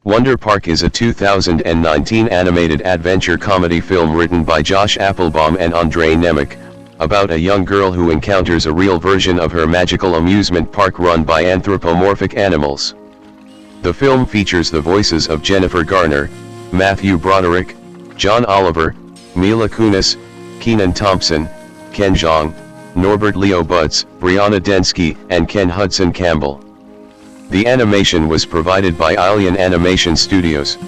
Wonder Park is a 2019 animated adventure comedy film written by Josh Applebaum and Andre Nemec, about a young girl who encounters a real version of her magical amusement park run by anthropomorphic animals. The film features the voices of Jennifer Garner, Matthew Broderick, John Oliver, Mila Kunis, Kenan Thompson, Ken Jeong, Norbert Leo Butz, Brianna Densky, and Ken Hudson Campbell. The animation was provided by Alien Animation Studios.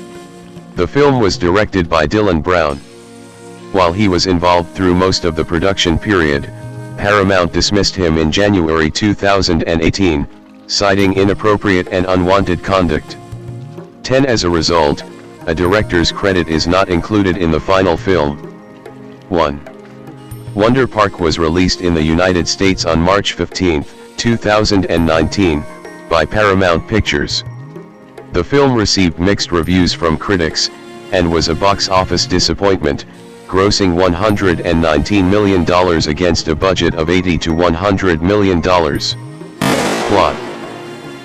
The film was directed by Dylan Brown. While he was involved through most of the production period, Paramount dismissed him in January 2018, citing inappropriate and unwanted conduct. As a result, a director's credit is not included in the final film. 1. Wonder Park was released in the United States on March 15, 2019, by Paramount Pictures. The film received mixed reviews from critics, and was a box office disappointment, grossing $119 million against a budget of $80 to $100 million. Plot: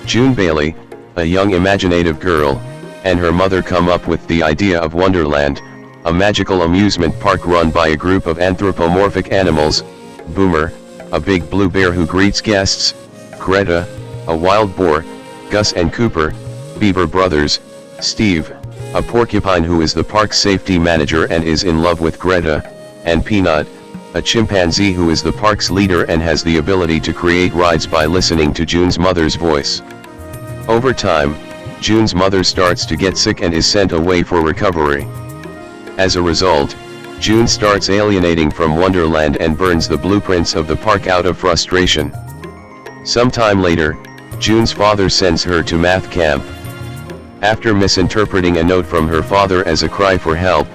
June Bailey, a young imaginative girl, and her mother come up with the idea of Wonderland, a magical amusement park run by a group of anthropomorphic animals: Boomer, a big blue bear who greets guests; Greta, a wild boar; Gus and Cooper, beaver brothers; Steve, a porcupine who is the park safety manager and is in love with Greta; and Peanut, a chimpanzee who is the park's leader and has the ability to create rides by listening to June's mother's voice. Over time, June's mother starts to get sick and is sent away for recovery. As a result, June starts alienating from Wonderland and burns the blueprints of the park out of frustration. Sometime later, June's father sends her to math camp. After misinterpreting a note from her father as a cry for help,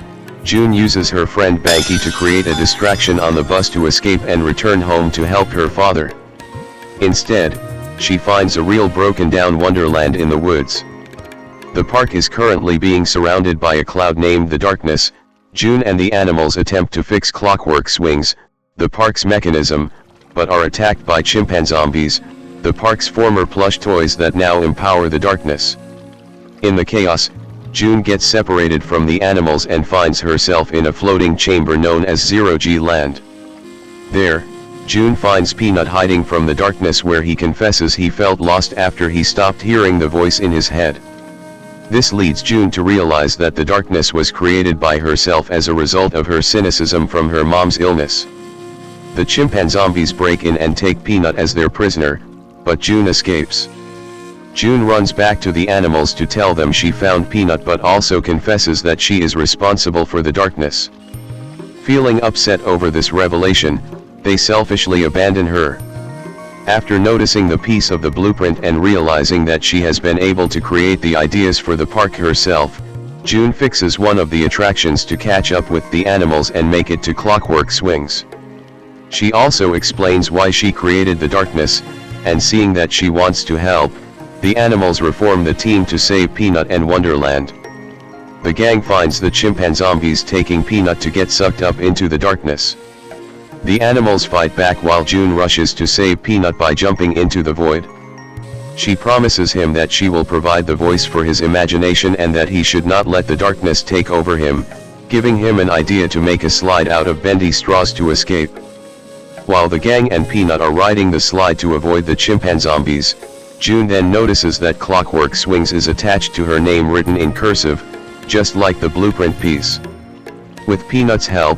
June uses her friend Banky to create a distraction on the bus to escape and return home to help her father. Instead, she finds a real broken-down Wonderland in the woods. The park is currently being surrounded by a cloud named the Darkness. June and the animals attempt to fix Clockwork Swings, the park's mechanism, but are attacked by chimpanzombies, the park's former plush toys that now empower the Darkness. In the chaos, June gets separated from the animals and finds herself in a floating chamber known as Zero-G Land. There, June finds Peanut hiding from the Darkness, where he confesses he felt lost after he stopped hearing the voice in his head. This leads June to realize that the Darkness was created by herself as a result of her cynicism from her mom's illness. The chimpanzombies break in and take Peanut as their prisoner, but June escapes. June runs back to the animals to tell them she found Peanut, but also confesses that she is responsible for the Darkness. Feeling upset over this revelation, they selfishly abandon her. After noticing the piece of the blueprint and realizing that she has been able to create the ideas for the park herself, June fixes one of the attractions to catch up with the animals and make it to Clockwork Swings. She also explains why she created the Darkness, and seeing that she wants to help, the animals reform the team to save Peanut and Wonderland. The gang finds the chimpanzombies taking Peanut to get sucked up into the Darkness. The animals fight back while June rushes to save Peanut by jumping into the void. She promises him that she will provide the voice for his imagination and that he should not let the Darkness take over him, giving him an idea to make a slide out of bendy straws to escape. While the gang and Peanut are riding the slide to avoid the chimpanzombies, June then notices that Clockwork Swings is attached to her name written in cursive, just like the blueprint piece. With Peanut's help,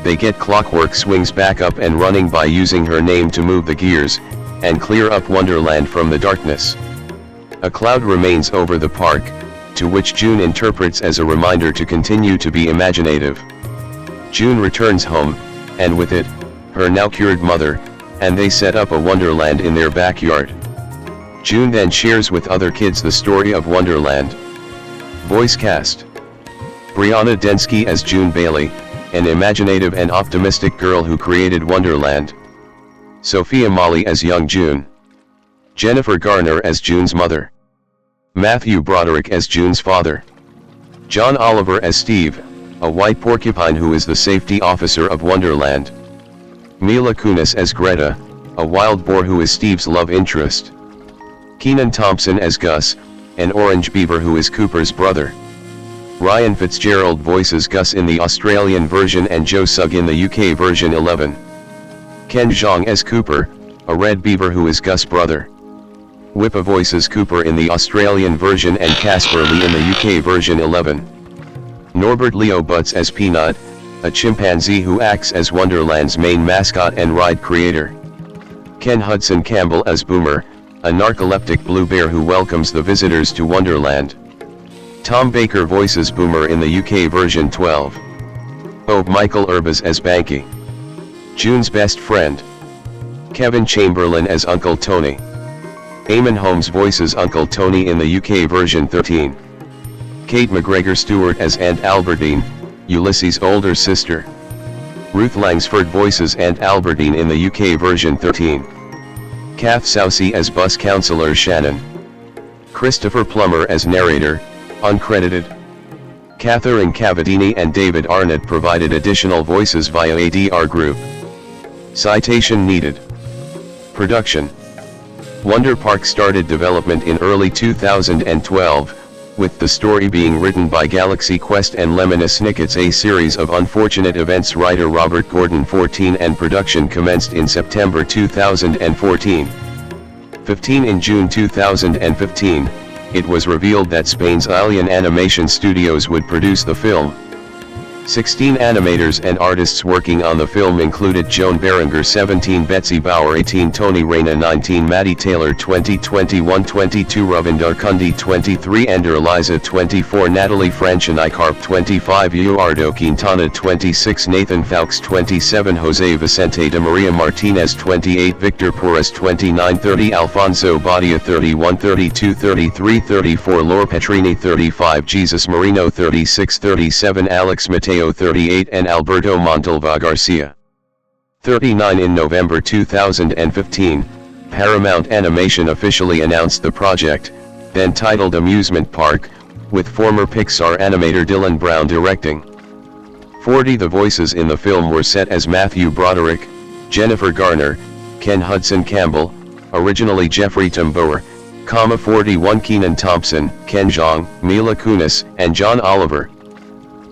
they get Clockwork Swings back up and running by using her name to move the gears, and clear up Wonderland from the Darkness. A cloud remains over the park, to which June interprets as a reminder to continue to be imaginative. June returns home, and with it, her now cured mother, and they set up a Wonderland in their backyard. June then shares with other kids the story of Wonderland. Voice cast: Brianna Densky as June Bailey, an imaginative and optimistic girl who created Wonderland. Sophia Molly as young June. Jennifer Garner as June's mother. Matthew Broderick as June's father. John Oliver as Steve, a white porcupine who is the safety officer of Wonderland. Mila Kunis as Greta, a wild boar who is Steve's love interest. Kenan Thompson as Gus, an orange beaver who is Cooper's brother. Ryan Fitzgerald voices Gus in the Australian version and Joe Sugg in the UK version 11. Ken Jeong as Cooper, a red beaver who is Gus' brother. Wippa voices Cooper in the Australian version and Casper Lee in the UK version 11. Norbert Leo Butts as Peanut, a chimpanzee who acts as Wonderland's main mascot and ride creator. Ken Hudson Campbell as Boomer, a narcoleptic blue bear who welcomes the visitors to Wonderland. Tom Baker voices Boomer in the UK version 12. Michael Urbas as Banky, June's best friend. Kevin Chamberlain as Uncle Tony. Eamon Holmes voices Uncle Tony in the UK version 13. Kate McGregor Stewart as Aunt Albertine, Ulysses' older sister. Ruth Langsford voices Aunt Albertine in the UK version 13. Kath Soucie as bus counselor Shannon. Christopher Plummer as narrator, uncredited. Catherine Cavadini and David Arnott provided additional voices via ADR Group. Citation needed. Production. Wonder Park started development in early 2012, with the story being written by Galaxy Quest and Lemony Snicket's A Series of Unfortunate Events writer Robert Gordon 14, and production commenced in September 2014. 15 In June 2015, it was revealed that Spain's Alien Animation Studios would produce the film. 16 animators and artists working on the film included Joan Berenger 17, Betsy Bauer 18, Tony Reyna 19, Maddie Taylor 20, 21, 22, Ravinder Kundi 23, Ender Eliza 24, Natalie Franchinicarp 25, Eduardo Quintana 26, Nathan Fowkes 27, Jose Vicente de Maria Martinez 28, Victor Porras 29, 30, Alfonso Badia 31, 32, 33, 34, Laura Petrini 35, Jesus Marino 36, 37, Alex Mateo 38 and Alberto Montalva Garcia 39. In November 2015, Paramount Animation officially announced the project, then titled Amusement Park, with former Pixar animator Dylan Brown directing. 40. The voices in the film were set as Matthew Broderick, Jennifer Garner, Ken Hudson Campbell, originally Jeffrey Tambor, 41 Kenan Thompson, Ken Jeong, Mila Kunis, and John Oliver.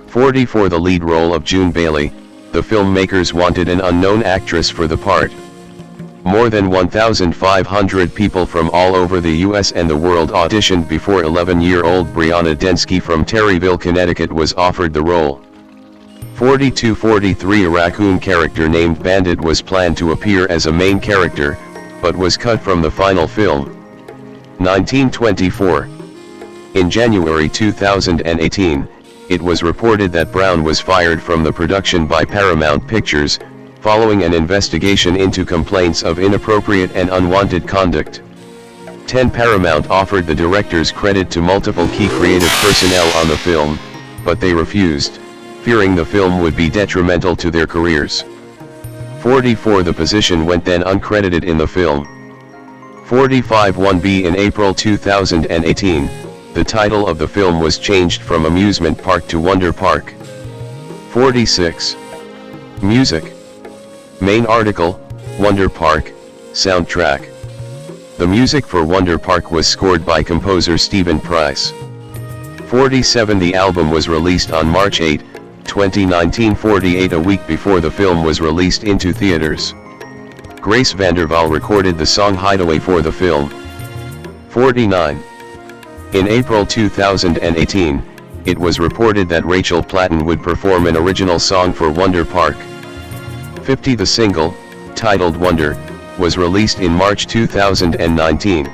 40. For the lead role of June Bailey, the filmmakers wanted an unknown actress for the part. More than 1,500 people from all over the US and the world auditioned before 11-year-old Brianna Densky from Terryville, Connecticut was offered the role. 42-43 A raccoon character named Bandit was planned to appear as a main character, but was cut from the final film. 1924. In January 2018, it was reported that Brown was fired from the production by Paramount Pictures, following an investigation into complaints of inappropriate and unwanted conduct. 10 Paramount offered the director's credit to multiple key creative personnel on the film, but they refused, fearing the film would be detrimental to their careers. 44 The position went then uncredited in the film. 45 1B In April 2018, the title of the film was changed from Amusement Park to Wonder Park. 46. Music. Main article, Wonder Park, soundtrack. The music for Wonder Park was scored by composer Stephen Price. 47. The album was released on March 8, 2019, 48 a week before the film was released into theaters. Grace VanderWaal recorded the song Hideaway for the film. 49. In April 2018, it was reported that Rachel Platten would perform an original song for Wonder Park. 50. The single, titled Wonder, was released in March 2019.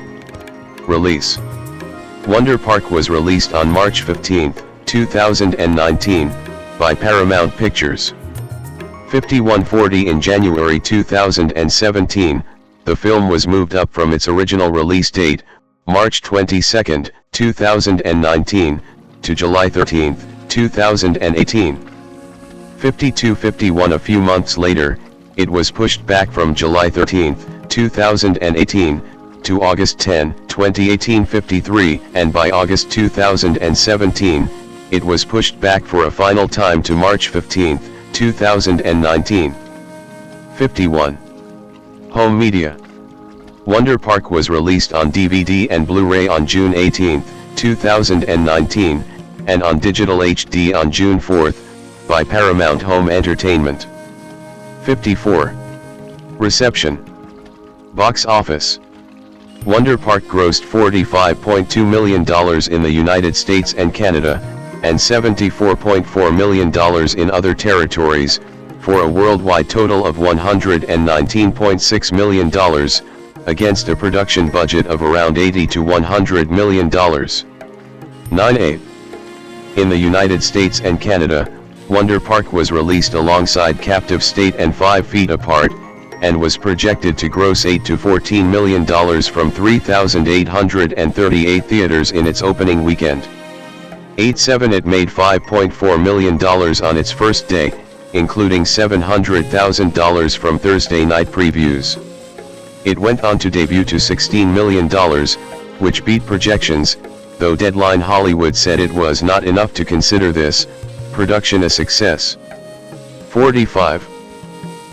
Release. Wonder Park was released on March 15, 2019, by Paramount Pictures. 51-40 In January 2017, the film was moved up from its original release date, March 22, 2019, to July 13, 2018. 52-51 A few months later, it was pushed back from July 13, 2018, to August 10, 2018. 53, and by August 2017, it was pushed back for a final time to March 15, 2019. 51. Home media. Wonder Park was released on DVD and Blu-ray on June 18, 2019, and on digital HD on June 4, by Paramount Home Entertainment. 54. Reception. Box office. Wonder Park grossed $45.2 million in the United States and Canada, and $74.4 million in other territories, for a worldwide total of $119.6 million, against a production budget of around $80 to $100 million. 9A. In the United States and Canada, Wonder Park was released alongside Captive State and 5 Feet Apart, and was projected to gross $8 to $14 million from 3,838 theaters in its opening weekend. 8/7 it made $5.4 million on its first day, including $700,000 from Thursday night previews. It went on to debut to $16 million, which beat projections, though Deadline Hollywood said it was not enough to consider this production a success. 45.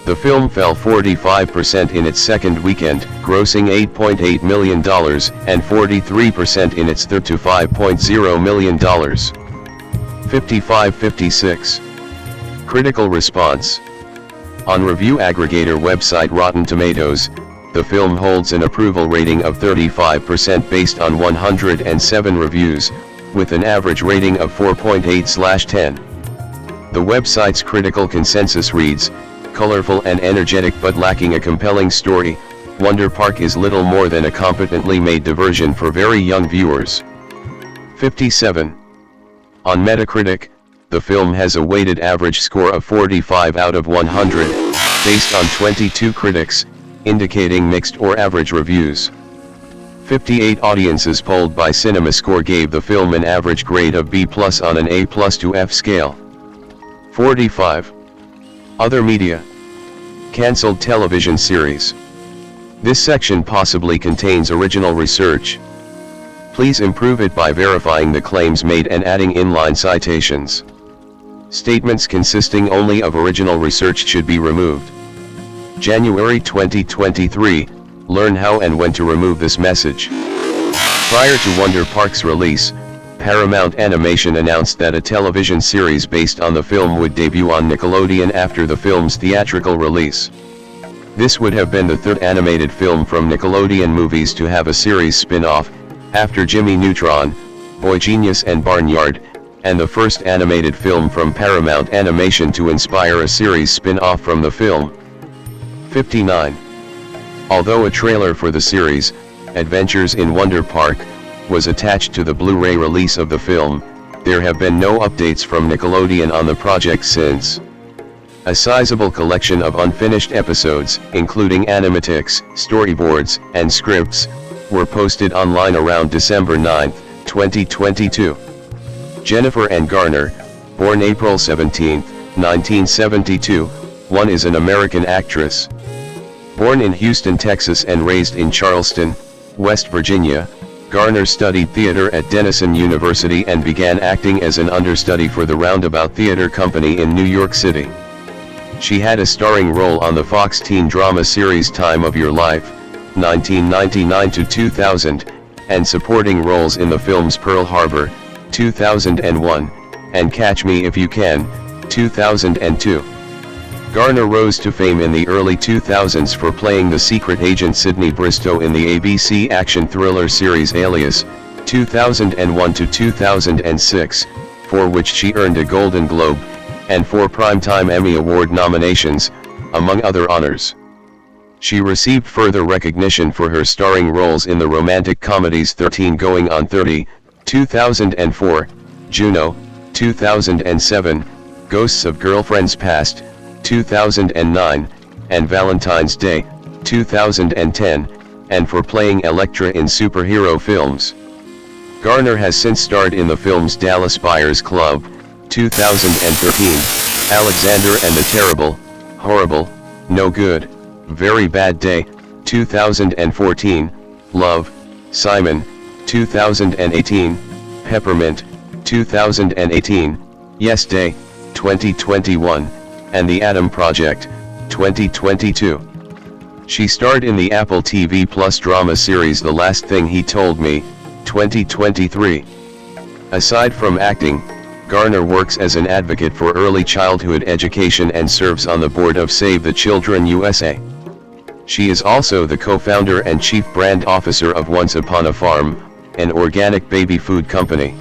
The film fell 45% in its second weekend, grossing $8.8 million, and 43% in its third to $5.0 million. 55-56. Critical response. On review aggregator website Rotten Tomatoes, the film holds an approval rating of 35% based on 107 reviews, with an average rating of 4.8/10. The website's critical consensus reads, "Colorful and energetic but lacking a compelling story, Wonder Park is little more than a competently made diversion for very young viewers." 57. On Metacritic, the film has a weighted average score of 45 out of 100, based on 22 critics, indicating mixed or average reviews. 58 audiences polled by CinemaScore gave the film an average grade of B+ on an A+ to F scale. 45. Other media. Cancelled television series. This section possibly contains original research. Please improve it by verifying the claims made and adding inline citations. Statements consisting only of original research should be removed. January 2023, learn how and when to remove this message. Prior to Wonder Park's release, Paramount Animation announced that a television series based on the film would debut on Nickelodeon after the film's theatrical release. This would have been the third animated film from Nickelodeon Movies to have a series spin-off, after Jimmy Neutron, Boy Genius and Barnyard, and the first animated film from Paramount Animation to inspire a series spin-off from the film. 59. Although a trailer for the series, Adventures in Wonder Park, was attached to the Blu-ray release of the film, there have been no updates from Nickelodeon on the project since. A sizable collection of unfinished episodes, including animatics, storyboards, and scripts, were posted online around December 9, 2022. Jennifer and Garner, born April 17, 1972, one is an American actress. Born in Houston, Texas and raised in Charleston, West Virginia, Garner studied theater at Denison University and began acting as an understudy for the Roundabout Theater Company in New York City. She had a starring role on the Fox teen drama series Time of Your Life, 1999 to 2000, and supporting roles in the films Pearl Harbor, 2001, and Catch Me If You Can, 2002. Garner rose to fame in the early 2000s for playing the secret agent Sidney Bristow in the ABC action thriller series Alias, 2001 to 2006, for which she earned a Golden Globe, and 4 Primetime Emmy Award nominations, among other honors. She received further recognition for her starring roles in the romantic comedies 13 Going on 30, 2004, Juno, 2007, Ghosts of Girlfriends Past, 2009, and Valentine's Day, 2010, and for playing Elektra in superhero films. Garner has since starred in the films Dallas Buyers Club, 2013, Alexander and the Terrible, Horrible, No Good, Very Bad Day, 2014, Love, Simon, 2018, Peppermint, 2018, Yes Day, 2021, and The Atom Project, 2022. She starred in the Apple TV Plus drama series The Last Thing He Told Me, 2023. Aside from acting, Garner works as an advocate for early childhood education and serves on the board of Save the Children USA. She is also the co-founder and chief brand officer of Once Upon a Farm, an organic baby food company.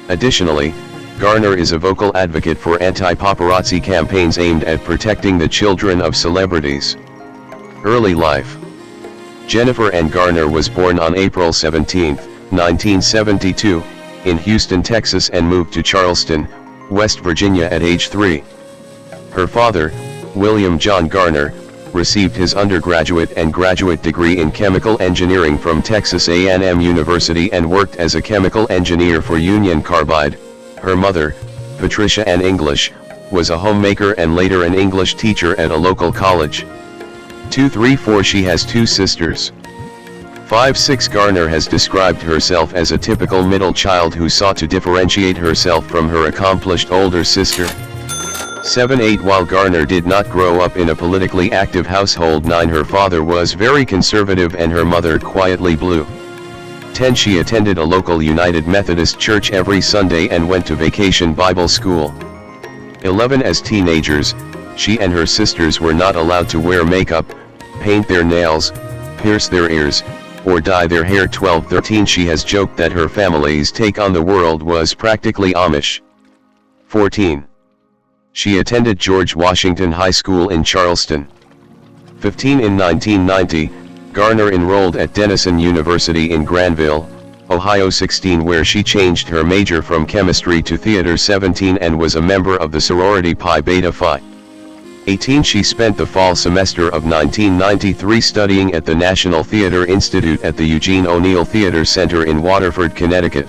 Additionally, Garner is a vocal advocate for anti-paparazzi campaigns aimed at protecting the children of celebrities. Early life. Jennifer Ann Garner was born on April 17, 1972, in Houston, Texas, and moved to Charleston, West Virginia at age 3. Her father, William John Garner, received his undergraduate and graduate degree in chemical engineering from Texas A&M University and worked as a chemical engineer for Union Carbide. Her mother, Patricia Ann English, was a homemaker and later an English teacher at a local college. 234 She has 2 sisters. 5-6 Garner has described herself as a typical middle child who sought to differentiate herself from her accomplished older sister. 7-8 While Garner did not grow up in a politically active household, 9 Her father was very conservative and her mother quietly blue. 10 She attended a local United Methodist church every Sunday and went to vacation Bible school. 11 As teenagers, she and her sisters were not allowed to wear makeup, paint their nails, pierce their ears, or dye their hair. 12-13 She has joked that her family's take on the world was practically Amish. 14 She attended George Washington High School in Charleston. 15 In 1990, Garner enrolled at Denison University in Granville, Ohio. 16 Where she changed her major from chemistry to theater. 17 And was a member of the sorority Pi Beta Phi. 18 She spent the fall semester of 1993 studying at the National Theater Institute at the Eugene O'Neill Theater Center in Waterford, Connecticut.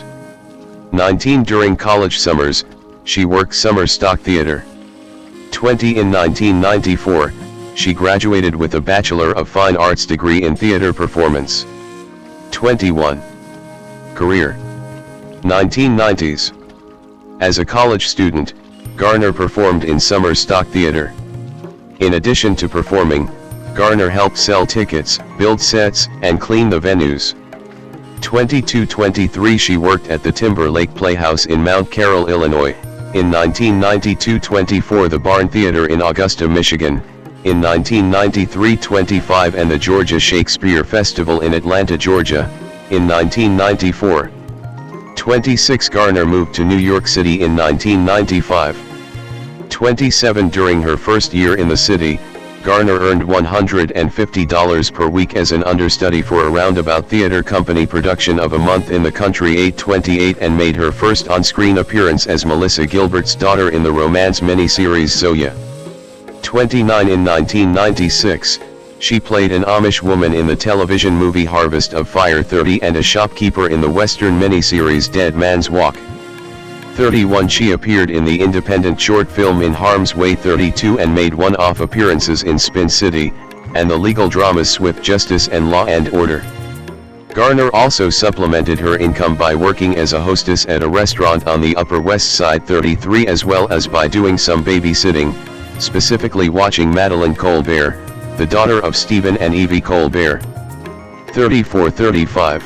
19 During college summers, she worked summer stock theater. 20 In 1994, she graduated with a Bachelor of Fine Arts degree in theater performance. 21 Career. 1990s. As a college student, Garner performed in summer stock theater. In addition to performing, Garner helped sell tickets, build sets, and clean the venues. 22-23 She worked at the Timberlake Playhouse in Mount Carroll, Illinois. In 1992-24 the Barn Theater in Augusta, Michigan. In 1993-25 and the Georgia Shakespeare Festival in Atlanta, Georgia. In 1994. 26 Garner moved to New York City in 1995. 27 During her first year in the city, Garner earned $150 per week as an understudy for a roundabout theater company production of A Month in the Country. 8-28 And made her first on-screen appearance as Melissa Gilbert's daughter in the romance miniseries Zoya. 29 In 1996, she played an Amish woman in the television movie Harvest of Fire. 30 And a shopkeeper in the western miniseries Dead Man's Walk. 31 She appeared in the independent short film In Harm's Way. 32 And made one-off appearances in Spin City, and the legal dramas Swift Justice and Law and Order. Garner also supplemented her income by working as a hostess at a restaurant on the Upper West Side. 33 As well as by doing some babysitting, specifically watching Madeleine Colbert, the daughter of Stephen and Evie Colbert. 34-35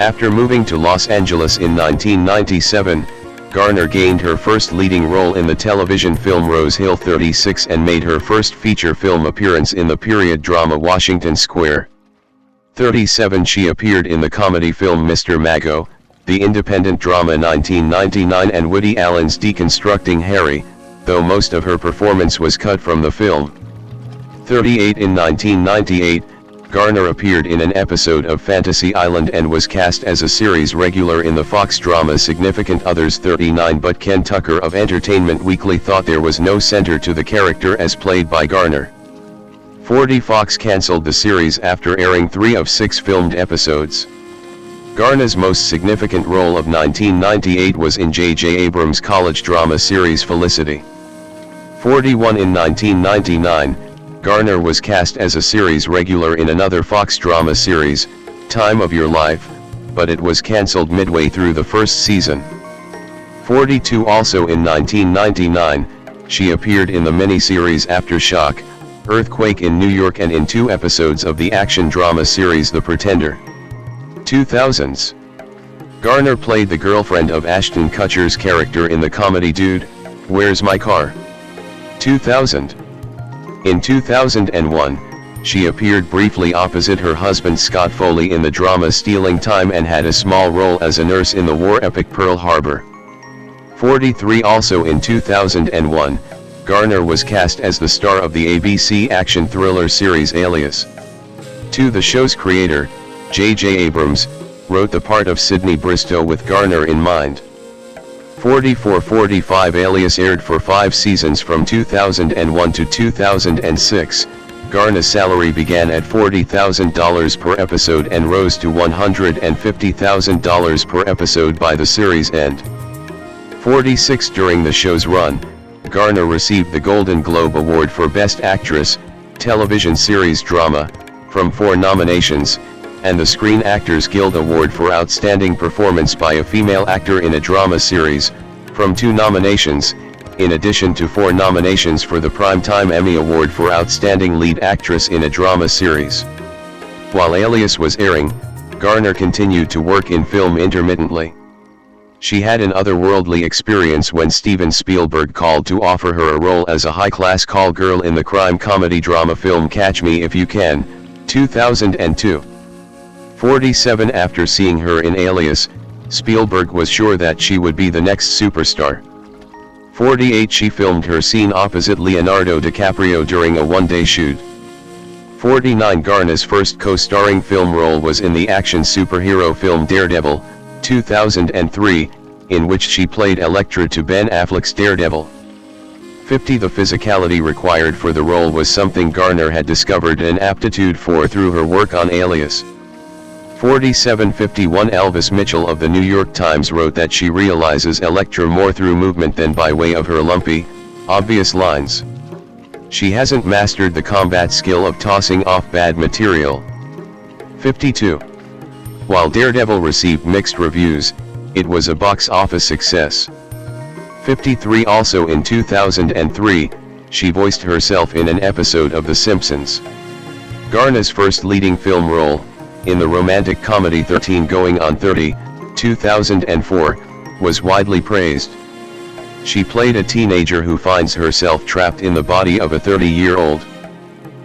After moving to Los Angeles in 1997, Garner gained her first leading role in the television film Rose Hill. 36 And made her first feature film appearance in the period drama Washington Square. 37 She appeared in the comedy film Mr. Magoo, the independent drama 1999 and Woody Allen's Deconstructing Harry, though most of her performance was cut from the film. 38 In 1998, Garner appeared in an episode of Fantasy Island and was cast as a series regular in the Fox drama Significant Others. 39 But Ken Tucker of Entertainment Weekly thought there was no center to the character as played by Garner. 40 Fox canceled the series after airing 3 of 6 filmed episodes. Garner's most significant role of 1998 was in J.J. Abrams' college drama series Felicity. 41 In 1999, Garner was cast as a series regular in another Fox drama series, Time of Your Life, but it was cancelled midway through the first season. 42 Also in 1999, she appeared in the miniseries Aftershock, Earthquake in New York and in 2 episodes of the action drama series The Pretender. 2000s. Garner played the girlfriend of Ashton Kutcher's character in the comedy Dude, Where's My Car? 2000. In 2001, she appeared briefly opposite her husband Scott Foley in the drama Stealing Time and had a small role as a nurse in the war epic Pearl Harbor. 43. Also in 2001, Garner was cast as the star of the ABC action thriller series Alias. 2. The show's creator, J.J. Abrams, wrote the part of Sydney Bristow with Garner in mind. 44-45 Alias aired for 5 seasons from 2001 to 2006. Garner's salary began at $40,000 per episode and rose to $150,000 per episode by the series' end. 46 During the show's run, Garner received the Golden Globe Award for Best Actress, Television Series Drama, from 4 nominations, and the Screen Actors Guild Award for Outstanding Performance by a Female Actor in a Drama Series, from 2 nominations, in addition to 4 nominations for the Primetime Emmy Award for Outstanding Lead Actress in a Drama Series. While Alias was airing, Garner continued to work in film intermittently. She had an otherworldly experience when Steven Spielberg called to offer her a role as a high-class call girl in the crime comedy drama film Catch Me If You Can, 2002. 47 After seeing her in Alias, Spielberg was sure that she would be the next superstar. 48 She filmed her scene opposite Leonardo DiCaprio during a one-day shoot. 49 Garner's first co-starring film role was in the action superhero film Daredevil, 2003, in which she played Elektra to Ben Affleck's Daredevil. 50 The physicality required for the role was something Garner had discovered an aptitude for through her work on Alias. 47-51 Elvis Mitchell of the New York Times wrote that she realizes Elektra more through movement than by way of her lumpy, obvious lines. She hasn't mastered the combat skill of tossing off bad material. 52. While Daredevil received mixed reviews, it was a box office success. 53 Also in 2003, she voiced herself in an episode of The Simpsons. Garner's first leading film role, in the romantic comedy 13 Going on 30, 2004, was widely praised. She played a teenager who finds herself trapped in the body of a 30-year-old.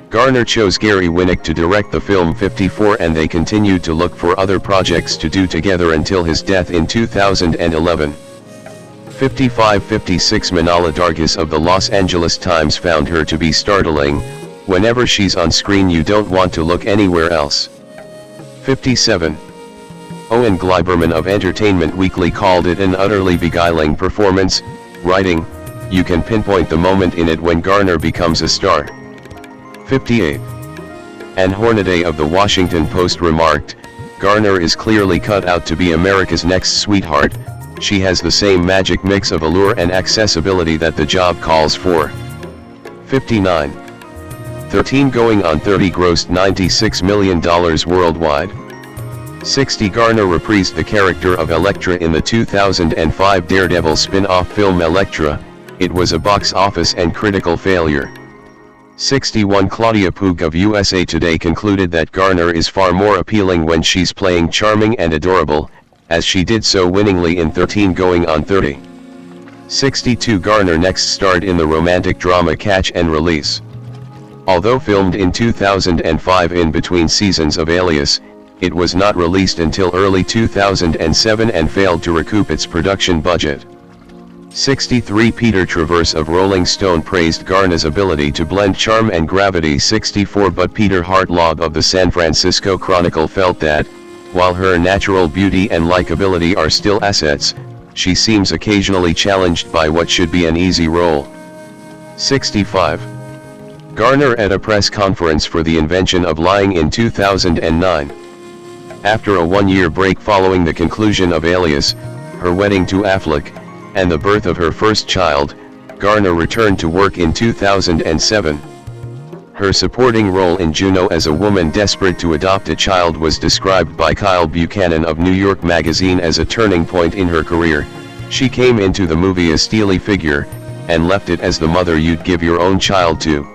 Garner chose Gary Winnick to direct the film 54 and they continued to look for other projects to do together until his death in 2011. 55-56 Manala Dargis of the Los Angeles Times found her to be startling. Whenever she's on screen you don't want to look anywhere else. 57. Owen Gleiberman of Entertainment Weekly called it an utterly beguiling performance, writing, "You can pinpoint the moment in it when Garner becomes a star." 58. Ann Hornaday of the Washington Post remarked, "Garner is clearly cut out to be America's next sweetheart. She has the same magic mix of allure and accessibility that the job calls for." 59. 13 Going on 30 grossed $96 million worldwide. 60 Garner reprised the character of Elektra in the 2005 Daredevil spin-off film Elektra. It was a box office and critical failure. 61 Claudia Puig of USA Today concluded that Garner is far more appealing when she's playing charming and adorable, as she did so winningly in 13 Going on 30. 62 Garner next starred in the romantic drama Catch and Release. Although filmed in 2005 in between seasons of Alias, it was not released until early 2007 and failed to recoup its production budget. 63 Peter Travers of Rolling Stone praised Garner's ability to blend charm and gravity. 64 But Peter Hartlaub of the San Francisco Chronicle felt that, while her natural beauty and likability are still assets, she seems occasionally challenged by what should be an easy role. 65. Garner at a press conference for the invention of lying in 2009. After a one-year break following the conclusion of Alias, her wedding to Affleck, and the birth of her first child, Garner returned to work in 2007. Her supporting role in Juno as a woman desperate to adopt a child was described by Kyle Buchanan of New York Magazine as a turning point in her career. She came into the movie a steely figure, and left it as the mother you'd give your own child to.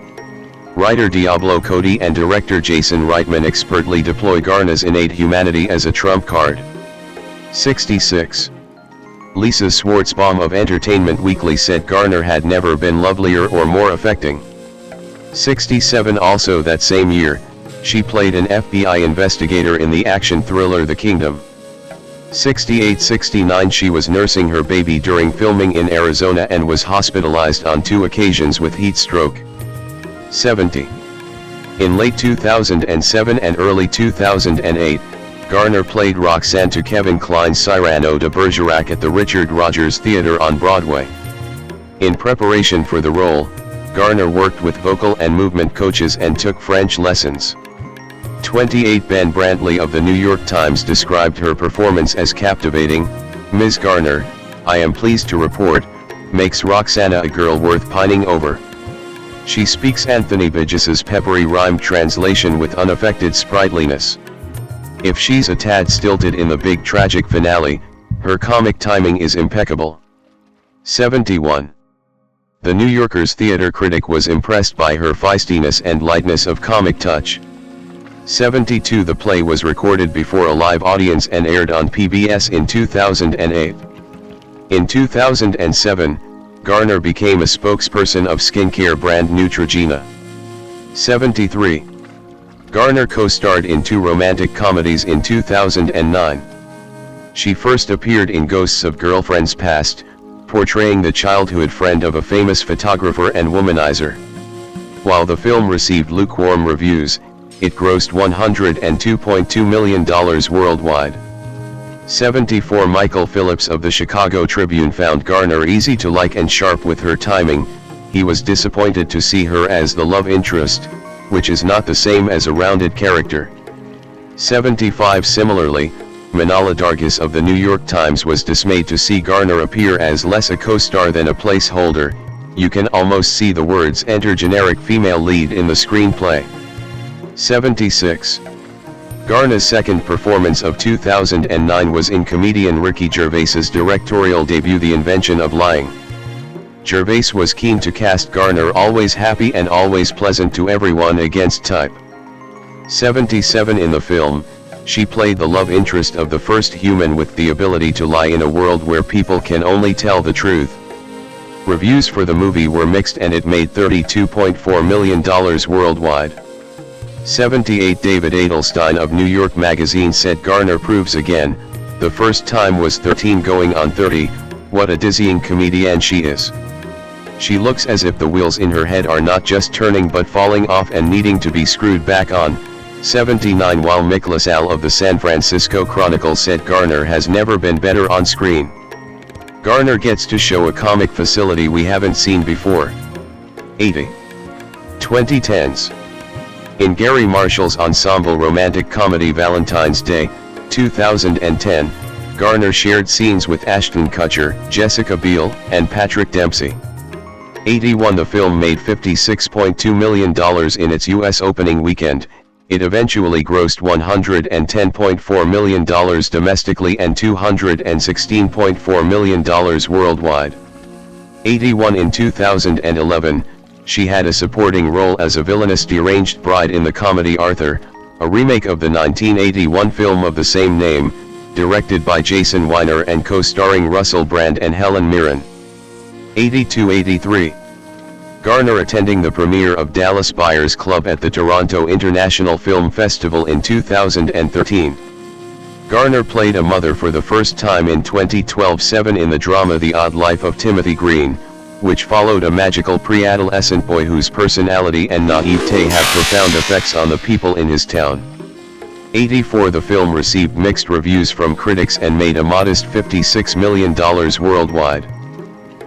Writer Diablo Cody and director Jason Reitman expertly deploy Garner's innate humanity as a trump card. 66. Lisa Schwartzbaum of Entertainment Weekly said Garner had never been lovelier or more affecting. 67. Also that same year, she played an FBI investigator in the action thriller The Kingdom. 68-69. She was nursing her baby during filming in Arizona and was hospitalized on 2 occasions with heat stroke. 70. In late 2007 and early 2008, Garner played Roxanne to Kevin Kline's Cyrano de Bergerac at the Richard Rodgers Theatre on Broadway. In preparation for the role, Garner worked with vocal and movement coaches and took French lessons. 28. Ben Brantley of the New York Times described her performance as captivating. Ms. Garner, I am pleased to report, makes Roxana a girl worth pining over. She speaks Anthony Burgess's peppery rhyme translation with unaffected sprightliness. If she's a tad stilted in the big tragic finale, her comic timing is impeccable. 71. The New Yorker's theater critic was impressed by her feistiness and lightness of comic touch. 72. The play was recorded before a live audience and aired on PBS in 2008. In 2007, Garner became a spokesperson of skincare brand Neutrogena. 73. Garner co-starred in 2 romantic comedies in 2009. She first appeared in Ghosts of Girlfriends Past, portraying the childhood friend of a famous photographer and womanizer. While the film received lukewarm reviews, it grossed $102.2 million worldwide. 74. Michael Phillips of the Chicago Tribune found Garner easy to like and sharp with her timing. He was disappointed to see her as the love interest, which is not the same as a rounded character. 75. Similarly, Manala Dargis of the New York Times was dismayed to see Garner appear as less a co-star than a placeholder. You can almost see the words "enter generic female lead" in the screenplay. 76. Garner's second performance of 2009 was in comedian Ricky Gervais's directorial debut The Invention of Lying. Gervais was keen to cast Garner always happy and always pleasant to everyone against type. 77. In the film, she played the love interest of the first human with the ability to lie in a world where people can only tell the truth. Reviews for the movie were mixed and it made $32.4 million worldwide. 78. David Adelstein of New York Magazine said Garner proves again, the first time was 13 going on 30, what a dizzying comedienne she is. She looks as if the wheels in her head are not just turning but falling off and needing to be screwed back on. 79. While Mick LaSalle of the San Francisco Chronicle said Garner has never been better on screen. Garner gets to show a comic facility we haven't seen before. 80. 2010s. In Gary Marshall's ensemble romantic comedy Valentine's Day, 2010, Garner shared scenes with Ashton Kutcher, Jessica Biel, and Patrick Dempsey. 81. The film made $56.2 million in its U.S. opening weekend. It eventually grossed $110.4 million domestically and $216.4 million worldwide. 81. In 2011, she had a supporting role as a villainous deranged bride in the comedy Arthur, a remake of the 1981 film of the same name, directed by Jason Weiner and co-starring Russell Brand and Helen Mirren. 82-83. Garner attending the premiere of Dallas Buyers Club at the Toronto International Film Festival in 2013. Garner played a mother for the first time in 2012-7 in the drama The Odd Life of Timothy Green, which followed a magical pre-adolescent boy whose personality and naivete have profound effects on the people in his town. 84. The film received mixed reviews from critics and made a modest $56 million worldwide.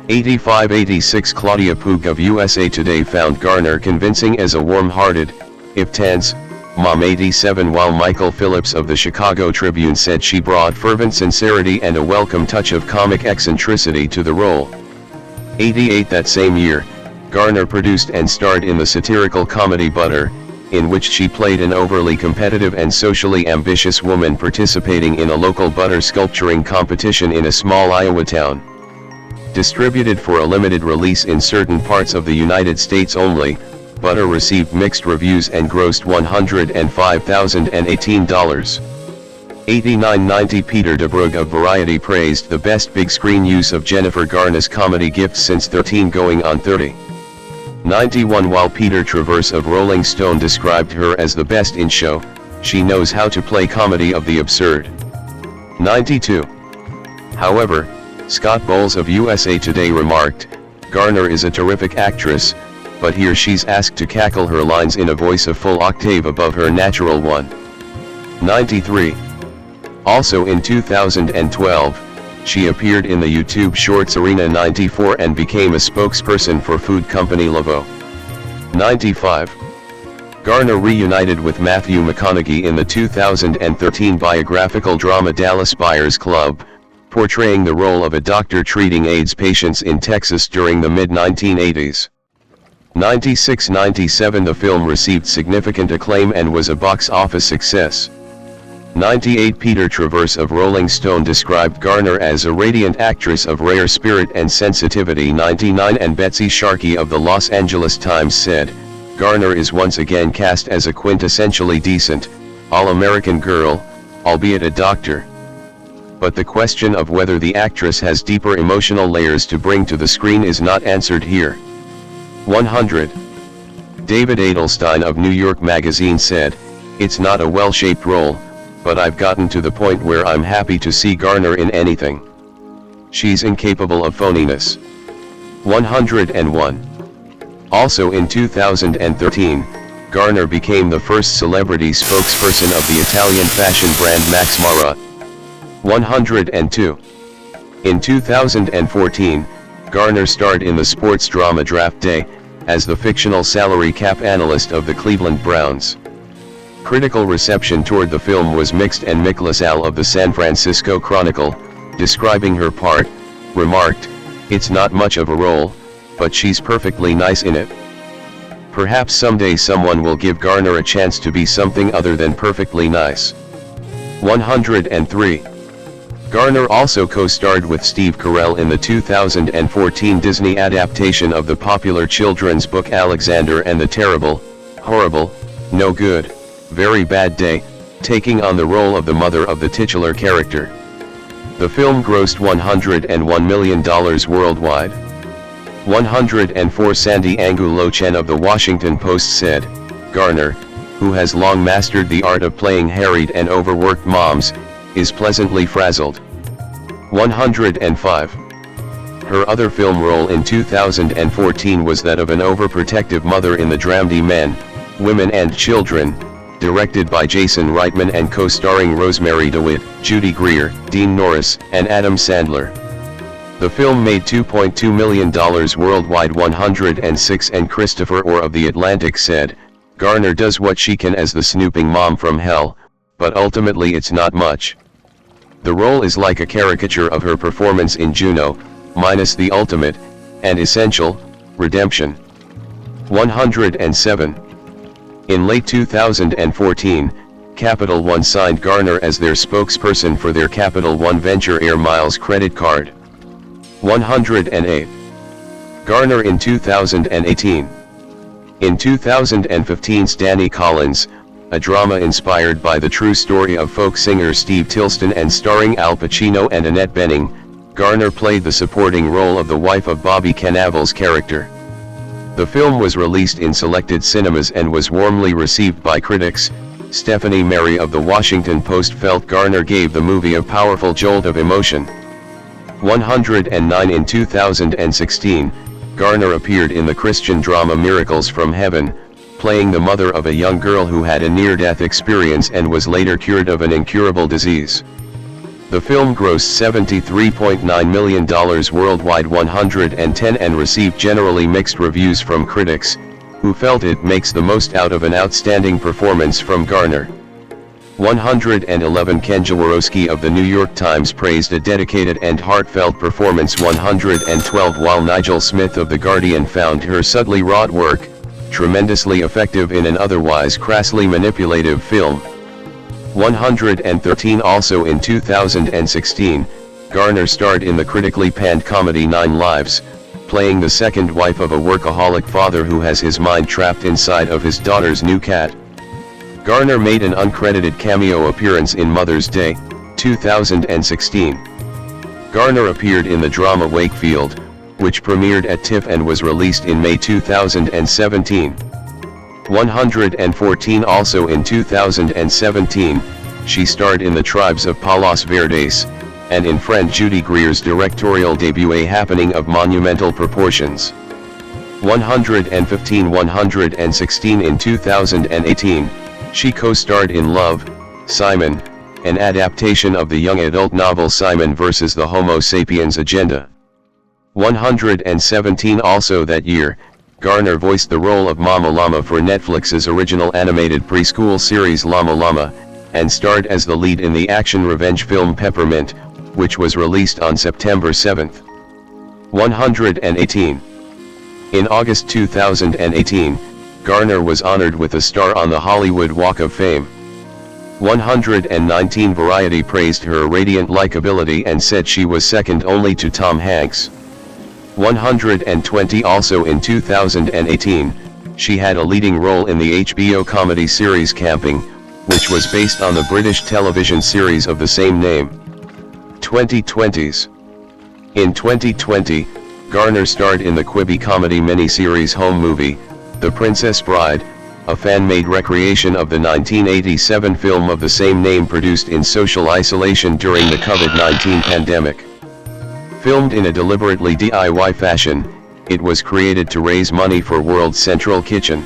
85-86. Claudia Poog of USA Today found Garner convincing as a warm-hearted, if tense, mom. 87. While Michael Phillips of the Chicago Tribune said she brought fervent sincerity and a welcome touch of comic eccentricity to the role. 88. That same year, Garner produced and starred in the satirical comedy Butter, in which she played an overly competitive and socially ambitious woman participating in a local butter sculpturing competition in a small Iowa town. Distributed for a limited release in certain parts of the United States only, Butter received mixed reviews and grossed $105,018. 89-90 Peter DeBrugge of Variety praised the best big screen use of Jennifer Garner's comedy gift since 13 going on 30. 91 While Peter Travers of Rolling Stone described her as the best in show, she knows how to play comedy of the absurd. 92. However, Scott Bowles of USA Today remarked, Garner is a terrific actress, but here she's asked to cackle her lines in a voice a full octave above her natural one. 93. Also in 2012, she appeared in the YouTube Shorts Arena 94 and became a spokesperson for food company Lavo. 95. Garner reunited with Matthew McConaughey in the 2013 biographical drama Dallas Buyers Club, portraying the role of a doctor treating AIDS patients in Texas during the mid-1980s. 96-97 The film received significant acclaim and was a box office success. 98 Peter Travers of Rolling Stone described Garner as a radiant actress of rare spirit and sensitivity. 99 And Betsy Sharkey of the Los Angeles Times said, Garner is once again cast as a quintessentially decent, all-American girl, albeit a doctor. But the question of whether the actress has deeper emotional layers to bring to the screen is not answered here. 100. David Adelstein of New York Magazine said, it's not a well-shaped role, but I've gotten to the point where I'm happy to see Garner in anything. She's incapable of phoniness. 101. Also in 2013, Garner became the first celebrity spokesperson of the Italian fashion brand Max Mara. 102. In 2014, Garner starred in the sports drama Draft Day, as the fictional salary cap analyst of the Cleveland Browns. Critical reception toward the film was mixed, and Mick LaSalle of the San Francisco Chronicle, describing her part, remarked, it's not much of a role, but she's perfectly nice in it. Perhaps someday someone will give Garner a chance to be something other than perfectly nice. 103. Garner also co-starred with Steve Carell in the 2014 Disney adaptation of the popular children's book Alexander and the Terrible, Horrible, No Good, Very Bad Day, taking on the role of the mother of the titular character. The film grossed $101 million worldwide. 104 Sandy Angulo-Chen of the Washington Post said, Garner, who has long mastered the art of playing harried and overworked moms, is pleasantly frazzled. 105. Her other film role in 2014 was that of an overprotective mother in the Dramedy Men, Women and Children, directed by Jason Reitman and co-starring Rosemary DeWitt, Judy Greer, Dean Norris, and Adam Sandler. The film made $2.2 million worldwide. 106 And Christopher Orr of The Atlantic said, Garner does what she can as the snooping mom from hell, but ultimately it's not much. The role is like a caricature of her performance in Juno, minus the ultimate, and essential, redemption. 107. In late 2014, Capital One signed Garner as their spokesperson for their Capital One Venture Air Miles credit card. 108. Garner in 2018. In 2015 Stanley Collins, a drama inspired by the true story of folk singer Steve Tilston and starring Al Pacino and Annette Bening, Garner played the supporting role of the wife of Bobby Cannavale's character. The film was released in selected cinemas and was warmly received by critics. Stephanie Mary of the Washington Post felt Garner gave the movie a powerful jolt of emotion. 109 In 2016, Garner appeared in the Christian drama Miracles from Heaven, playing the mother of a young girl who had a near-death experience and was later cured of an incurable disease. The film grossed $73.9 million worldwide. 110 And received generally mixed reviews from critics, who felt it makes the most out of an outstanding performance from Garner. 111 Ken Jaworowski of the New York Times praised a dedicated and heartfelt performance. 112 While Nigel Smith of The Guardian found her subtly wrought work tremendously effective in an otherwise crassly manipulative film. 113 Also in 2016, Garner starred in the critically panned comedy 9 Lives, playing the second wife of a workaholic father who has his mind trapped inside of his daughter's new cat. Garner made an uncredited cameo appearance in Mother's Day, 2016. Garner appeared in the drama Wakefield, which premiered at TIFF and was released in May 2017. 114. Also in 2017, she starred in The Tribes of Palos Verdes, and in friend Judy Greer's directorial debut A Happening of Monumental Proportions. 115. 116. In 2018, she co-starred in Love, Simon, an adaptation of the young adult novel Simon vs. the Homo sapiens Agenda. 117. Also that year, Garner voiced the role of Mama Llama for Netflix's original animated preschool series Llama Llama, and starred as the lead in the action revenge film Peppermint, which was released on September 7. 118. In August 2018, Garner was honored with a star on the Hollywood Walk of Fame. 119. Variety praised her radiant likability and said she was second only to Tom Hanks. 120. Also in 2018, she had a leading role in the HBO comedy series Camping, which was based on the British television series of the same name. 2020s. In 2020, Garner starred in the Quibi comedy miniseries Home Movie, The Princess Bride, a fan-made recreation of the 1987 film of the same name produced in social isolation during the COVID-19 pandemic. Filmed in a deliberately DIY fashion, it was created to raise money for World Central Kitchen.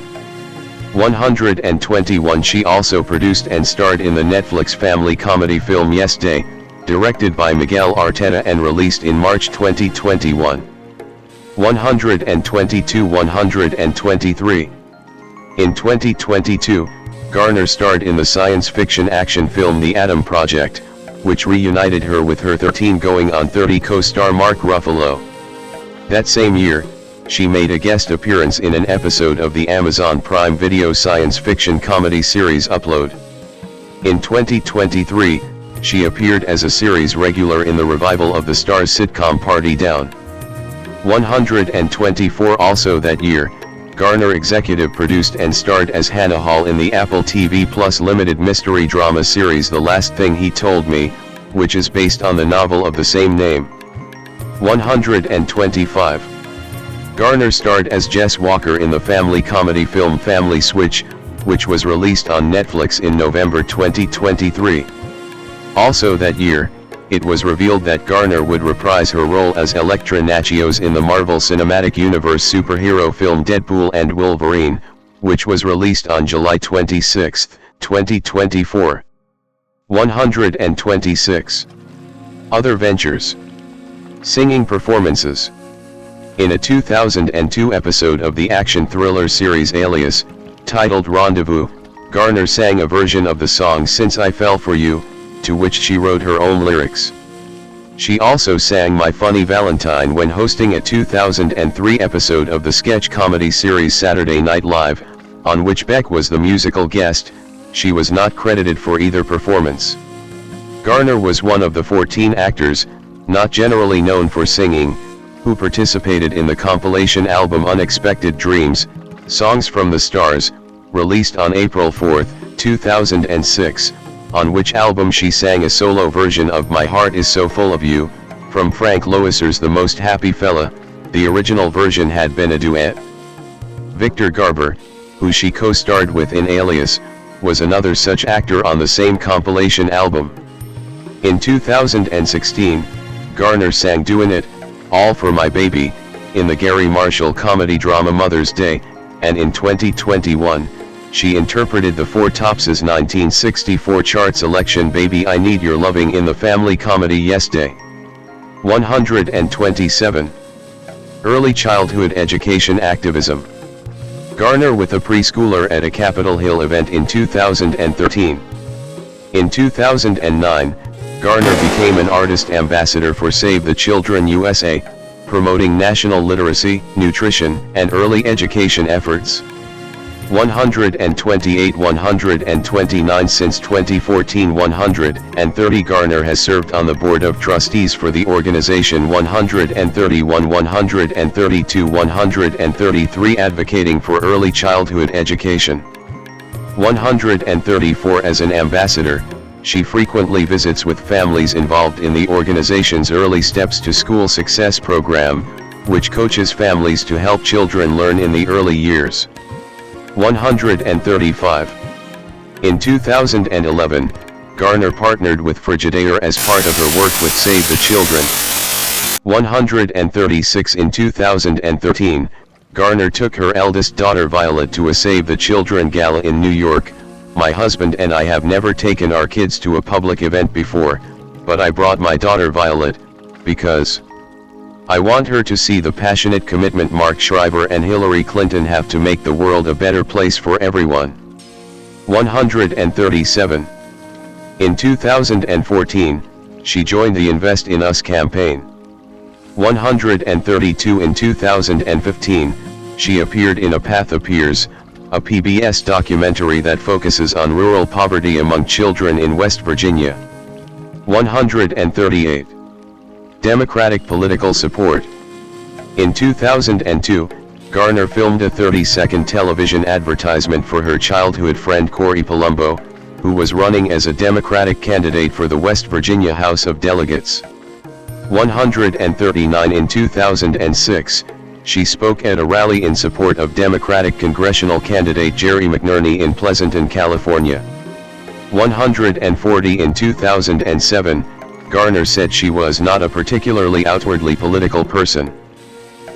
121. She also produced and starred in the Netflix family comedy film Yes Day, directed by Miguel Arteta and released in March 2021. 122. 123. In 2022, Garner starred in the science fiction action film The Atom Project, which reunited her with her 13 going on 30 co-star Mark Ruffalo. That same year, she made a guest appearance in an episode of the Amazon Prime Video science fiction comedy series Upload. In 2023, she appeared as a series regular in the revival of the Starz sitcom Party Down. 124. Also that year, Garner executive produced and starred as Hannah Hall in the Apple TV Plus limited mystery drama series The Last Thing He Told Me, which is based on the novel of the same name. 125. Garner starred as Jess Walker in the family comedy film Family Switch, which was released on Netflix in November 2023. Also that year, it was revealed that Garner would reprise her role as Elektra Natchios in the Marvel Cinematic Universe superhero film Deadpool and Wolverine, which was released on July 26, 2024. 126. Other ventures. Singing performances. In a 2002 episode of the action thriller series Alias, titled Rendezvous, Garner sang a version of the song Since I Fell For You, to which she wrote her own lyrics. She also sang My Funny Valentine when hosting a 2003 episode of the sketch comedy series Saturday Night Live, on which Beck was the musical guest. She was not credited for either performance. Garner was one of the 14 actors, not generally known for singing, who participated in the compilation album Unexpected Dreams, Songs from the Stars, released on April 4, 2006, on which album she sang a solo version of My Heart Is So Full of You, from Frank Loesser's The Most Happy Fella. The original version had been a duet. Victor Garber, who she co-starred with in Alias, was another such actor on the same compilation album. In 2016, Garner sang Doin' It, All for My Baby, in the Gary Marshall comedy drama Mother's Day, and in 2021, she interpreted the Four Tops' 1964 chart selection Baby I Need Your Loving in the family comedy Yes Day. 127. Early childhood education activism. Garner with a preschooler at a Capitol Hill event in 2013. In 2009, Garner became an artist ambassador for Save the Children USA, promoting national literacy, nutrition, and early education efforts. 128. 129. Since 2014. 130. Garner has served on the board of trustees for the organization 131. 132. 133. Advocating for early childhood education. 134 As an ambassador, she frequently visits with families involved in the organization's Early Steps to School Success program, which coaches families to help children learn in the early years. 135. In 2011, Garner partnered with Proprietor as part of her work with Save the Children. 136 In 2013, Garner took her eldest daughter Violet to a Save the Children gala in New York. My husband and I have never taken our kids to a public event before, but I brought my daughter Violet, because I want her to see the passionate commitment Mark Schreiber and Hillary Clinton have to make the world a better place for everyone. 137. In 2014, she joined the Invest in Us campaign. 132 In 2015, she appeared in A Path Appears, a PBS documentary that focuses on rural poverty among children in West Virginia. 138. Democratic political support. In 2002, Garner filmed a 30-second television advertisement for her childhood friend Corey Palumbo, who was running as a Democratic candidate for the West Virginia House of Delegates. 139 In 2006, she spoke at a rally in support of Democratic congressional candidate Jerry McNerney in Pleasanton, California. 140 In 2007, Garner said she was not a particularly outwardly political person.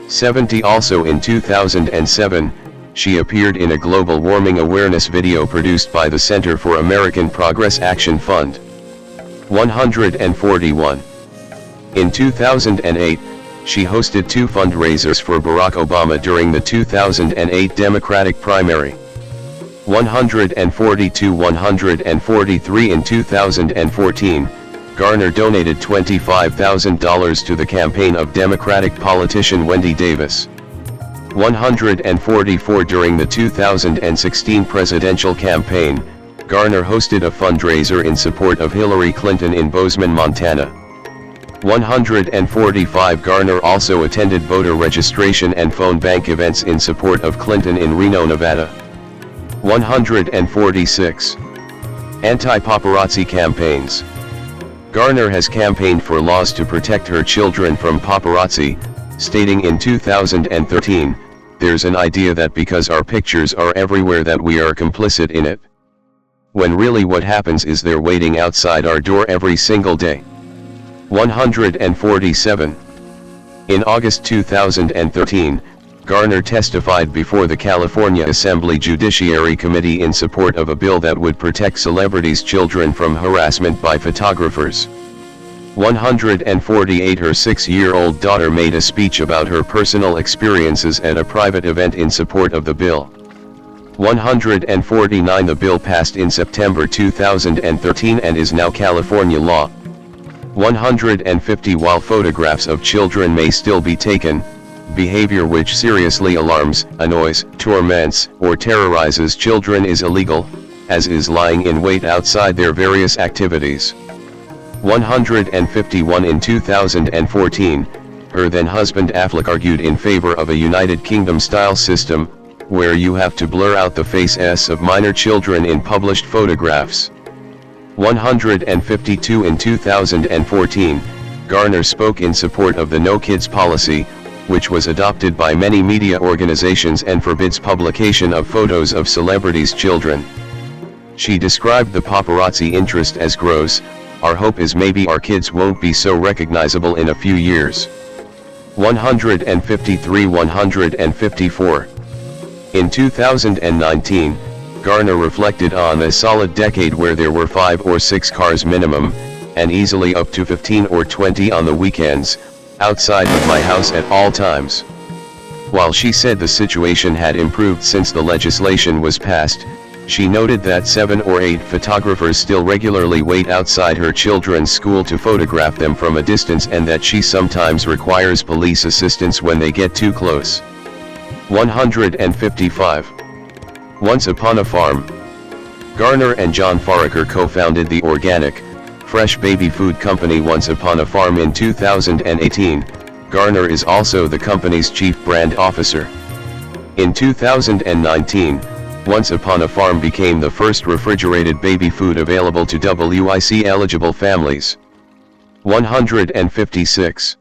70 Also in 2007, she appeared in a global warming awareness video produced by the Center for American Progress Action Fund. 141. In 2008, she hosted two fundraisers for Barack Obama during the 2008 Democratic primary. 142-143 In 2014, Garner donated $25,000 to the campaign of Democratic politician Wendy Davis. 144 During the 2016 presidential campaign, Garner hosted a fundraiser in support of Hillary Clinton in Bozeman, Montana. 145 Garner also attended voter registration and phone bank events in support of Clinton in Reno, Nevada. 146. Anti-paparazzi campaigns. Garner has campaigned for laws to protect her children from paparazzi, stating in 2013, "There's an idea that because our pictures are everywhere that we are complicit in it. When really what happens is they're waiting outside our door every single day." 147. In August 2013, Garner testified before the California Assembly Judiciary Committee in support of a bill that would protect celebrities' children from harassment by photographers. 148 Her 6-year-old daughter made a speech about her personal experiences at a private event in support of the bill. 149 The bill passed in September 2013 and is now California law. 150 While photographs of children may still be taken, behavior which seriously alarms, annoys, torments, or terrorizes children is illegal, as is lying in wait outside their various activities. 151 In 2014, her then-husband Affleck argued in favor of a United Kingdom-style system, where you have to blur out the faces of minor children in published photographs. 152 In 2014, Garner spoke in support of the No Kids policy, which was adopted by many media organizations and forbids publication of photos of celebrities' children. She described the paparazzi interest as gross. "Our hope is maybe our kids won't be so recognizable in a few years." 153-154. In 2019, Garner reflected on a solid decade where there were 5 or 6 cars minimum, and easily up to 15 or 20 on the weekends, outside of my house at all times. While she said the situation had improved since the legislation was passed, she noted that 7 or 8 photographers still regularly wait outside her children's school to photograph them from a distance and that she sometimes requires police assistance when they get too close. 155. Once Upon a Farm. Garner and John Foraker co-founded the organic, fresh baby food company Once Upon a Farm in 2018. Garner is also the company's chief brand officer. In 2019, Once Upon a Farm became the first refrigerated baby food available to WIC-eligible families. 156.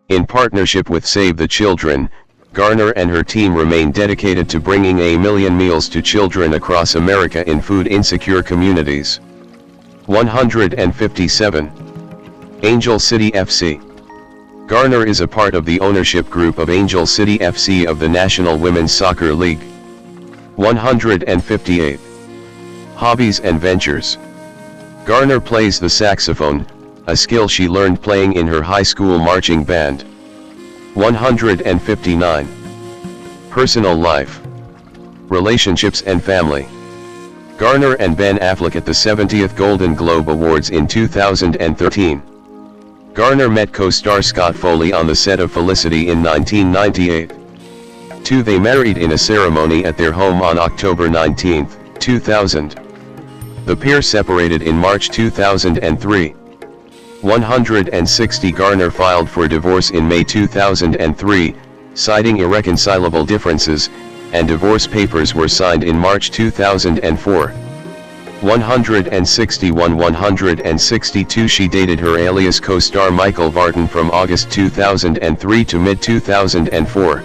In partnership with Save the Children, Garner and her team remain dedicated to bringing a million meals to children across America in food-insecure communities. 157. Angel City FC. Garner is a part of the ownership group of Angel City FC of the National Women's Soccer League. 158. Hobbies and Ventures. Garner plays the saxophone, a skill she learned playing in her high school marching band. 159. Personal life. Relationships and family. Garner and Ben Affleck at the 70th Golden Globe Awards in 2013. Garner met co-star Scott Foley on the set of Felicity in 1998. 2. They married in a ceremony at their home on October 19, 2000. The pair separated in March 2003. 160. Garner filed for divorce in May 2003, citing irreconcilable differences, and divorce papers were signed in March 2004. 161. 162. She dated her Alias co-star Michael Vartan from August 2003 to mid-2004.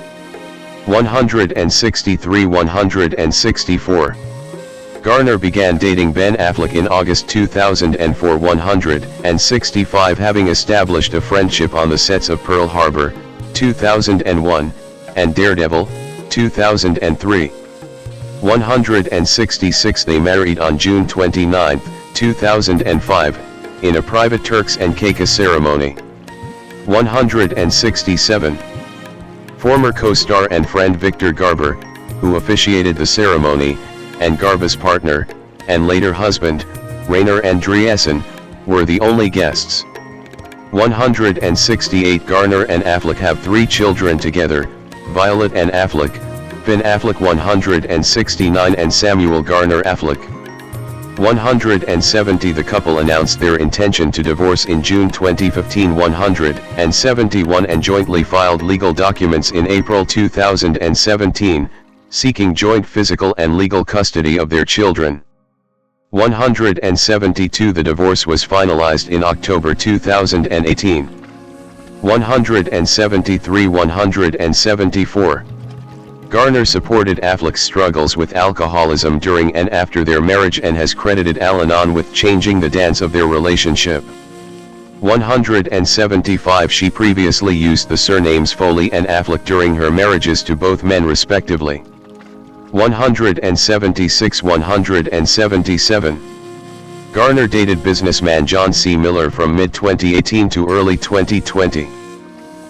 163. 164. Garner began dating Ben Affleck in August 2004. 165. Having established a friendship on the sets of Pearl Harbor, 2001, and Daredevil, 2003. 166. They married on June 29, 2005, in a private Turks and Caicos ceremony. 167. Former co-star and friend Victor Garber, who officiated the ceremony, and Garber's partner, and later husband, Rainer Andreessen, were the only guests. 168. Garner and Affleck have 3 children together, Violet and Affleck, Finn Affleck 169 and Samuel Garner Affleck. 170. The couple announced their intention to divorce in June 2015. 171. And jointly filed legal documents in April 2017, seeking joint physical and legal custody of their children. 172. The divorce was finalized in October 2018. 173. 174. Garner supported Affleck's struggles with alcoholism during and after their marriage and has credited Al-Anon with changing the dance of their relationship. 175. She previously used the surnames Foley and Affleck during her marriages to both men respectively. 176. 177. Garner dated businessman John C. Miller from mid-2018 to early 2020.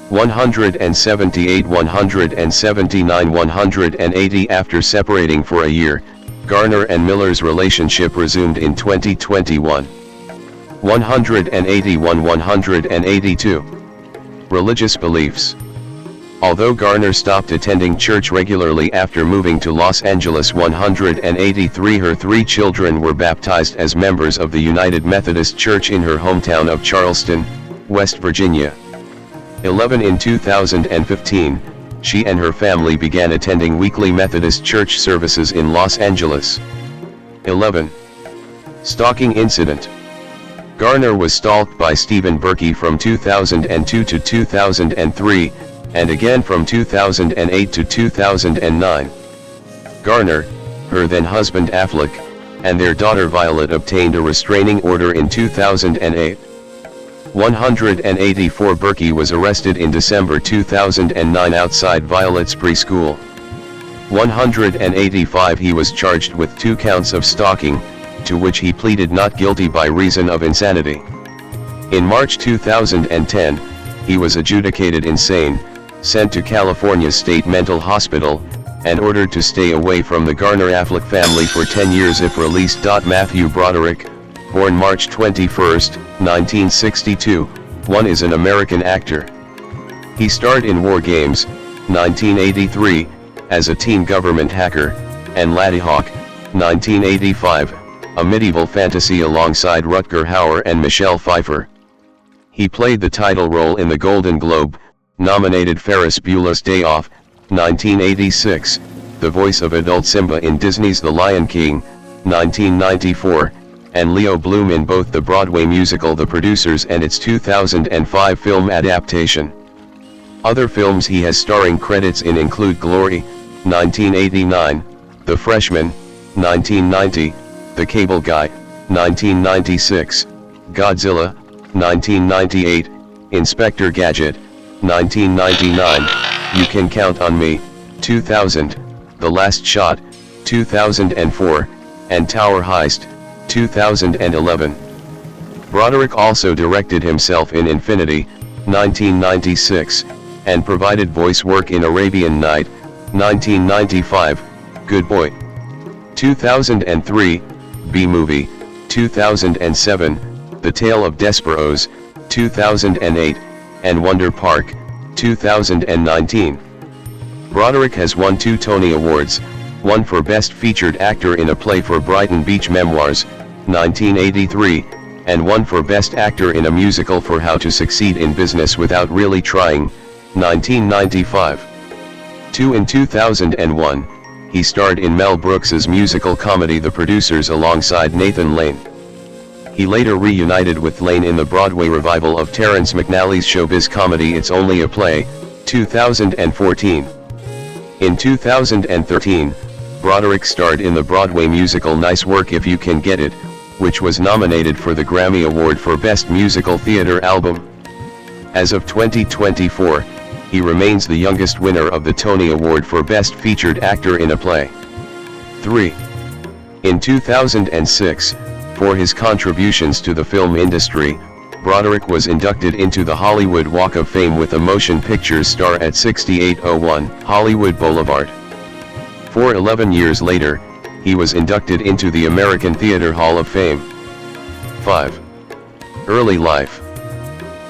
178. 179. 180. After separating for a year, Garner and Miller's relationship resumed in 2021. 181. 182. Religious beliefs. Although Garner stopped attending church regularly after moving to Los Angeles. 183. Her 3 children were baptized as members of the United Methodist Church in her hometown of Charleston, West Virginia. 11. In 2015, she and her family began attending weekly Methodist church services in Los Angeles. 11. Stalking incident. Garner was stalked by Stephen Berkey from 2002 to 2003, and again from 2008 to 2009. Garner, her then husband Affleck, and their daughter Violet obtained a restraining order in 2008. 184. Berkey was arrested in December 2009 outside Violet's preschool. 185. He was charged with 2 counts of stalking, to which he pleaded not guilty by reason of insanity. In March 2010, he was adjudicated insane, sent to California State Mental Hospital, and ordered to stay away from the Garner-Affleck family for 10 years if released. Matthew Broderick, born March 21, 1962, is an American actor. He starred in War Games, 1983, as a teen government hacker, and Laddiehawk, 1985, a medieval fantasy alongside Rutger Hauer and Michelle Pfeiffer. He played the title role in the Golden Globe nominated Ferris Bueller's Day Off, 1986, the voice of adult Simba in Disney's The Lion King, 1994, and Leo Bloom in both the Broadway musical The Producers and its 2005 film adaptation. Other films he has starring credits in include Glory, 1989, The Freshman, 1990, The Cable Guy, 1996, Godzilla, 1998, Inspector Gadget, 1999, You Can Count on Me, 2000, The Last Shot, 2004, and Tower Heist, 2011. Broderick also directed himself in Infinity, 1996, and provided voice work in Arabian Night, 1995, Good Boy, 2003, B-Movie, 2007, The Tale of Desperados, 2008, and Wonder Park, 2019. Broderick has won 2 Tony Awards, one for Best Featured Actor in a Play for Brighton Beach Memoirs, 1983, and one for Best Actor in a Musical for How to Succeed in Business Without Really Trying, 1995. 2 in 2001, he starred in Mel Brooks's musical comedy The Producers alongside Nathan Lane. He later reunited with Lane in the Broadway revival of Terrence McNally's showbiz comedy It's Only a Play, 2014. In 2013, Broderick starred in the Broadway musical Nice Work If You Can Get It, which was nominated for the Grammy Award for Best Musical Theatre Album. As of 2024, he remains the youngest winner of the Tony Award for Best Featured Actor in a Play. 3. In 2006, for his contributions to the film industry, Broderick was inducted into the Hollywood Walk of Fame with a motion pictures star at 6801 Hollywood Boulevard. 11 years later, he was inducted into the American Theater Hall of Fame. 5. Early life.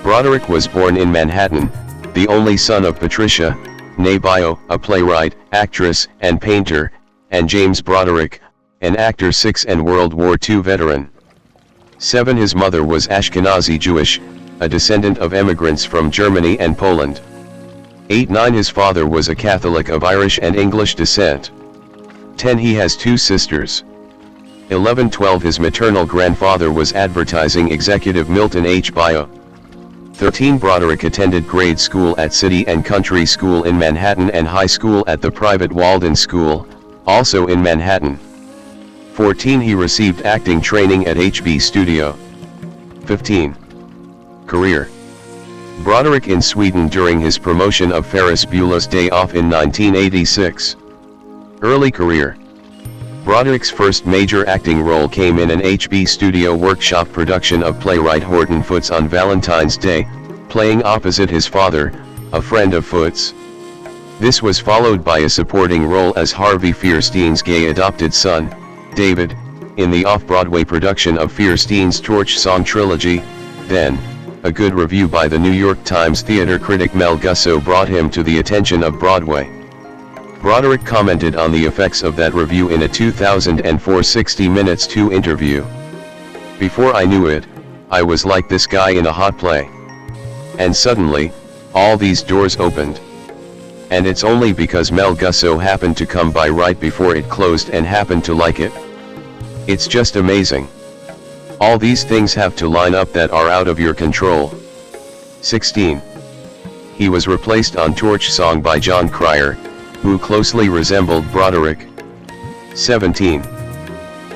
Broderick was born in Manhattan, the only son of Patricia, née Bio, a playwright, actress, and painter, and James Broderick, an actor 6 and World War II veteran. 7. His mother was Ashkenazi Jewish, a descendant of immigrants from Germany and Poland. 8-9 His father was a Catholic of Irish and English descent. 10 He has 2 sisters. 11-12 His maternal grandfather was advertising executive Milton H. Bio. 13 Broderick attended grade school at City and Country School in Manhattan and high school at the private Walden School, also in Manhattan. 14 He received acting training at HB Studio. 15. Career. Broderick in Sweden during his promotion of Ferris Bueller's Day Off in 1986. Early career. Broderick's first major acting role came in an HB Studio workshop production of playwright Horton Foote's On Valentine's Day, playing opposite his father, a friend of Foote's. This was followed by a supporting role as Harvey Fierstein's gay adopted son, David, in the off-Broadway production of Fierstein's Torch Song Trilogy. Then, a good review by the New York Times theater critic Mel Gusso brought him to the attention of Broadway. Broderick commented on the effects of that review in a 2004 60 Minutes 2 interview. "Before I knew it, I was like this guy in a hot play. And suddenly, all these doors opened. And it's only because Mel Gusso happened to come by right before it closed and happened to like it. It's just amazing. All these things have to line up that are out of your control." 16. He was replaced on Torch Song by John Cryer, who closely resembled Broderick. 17.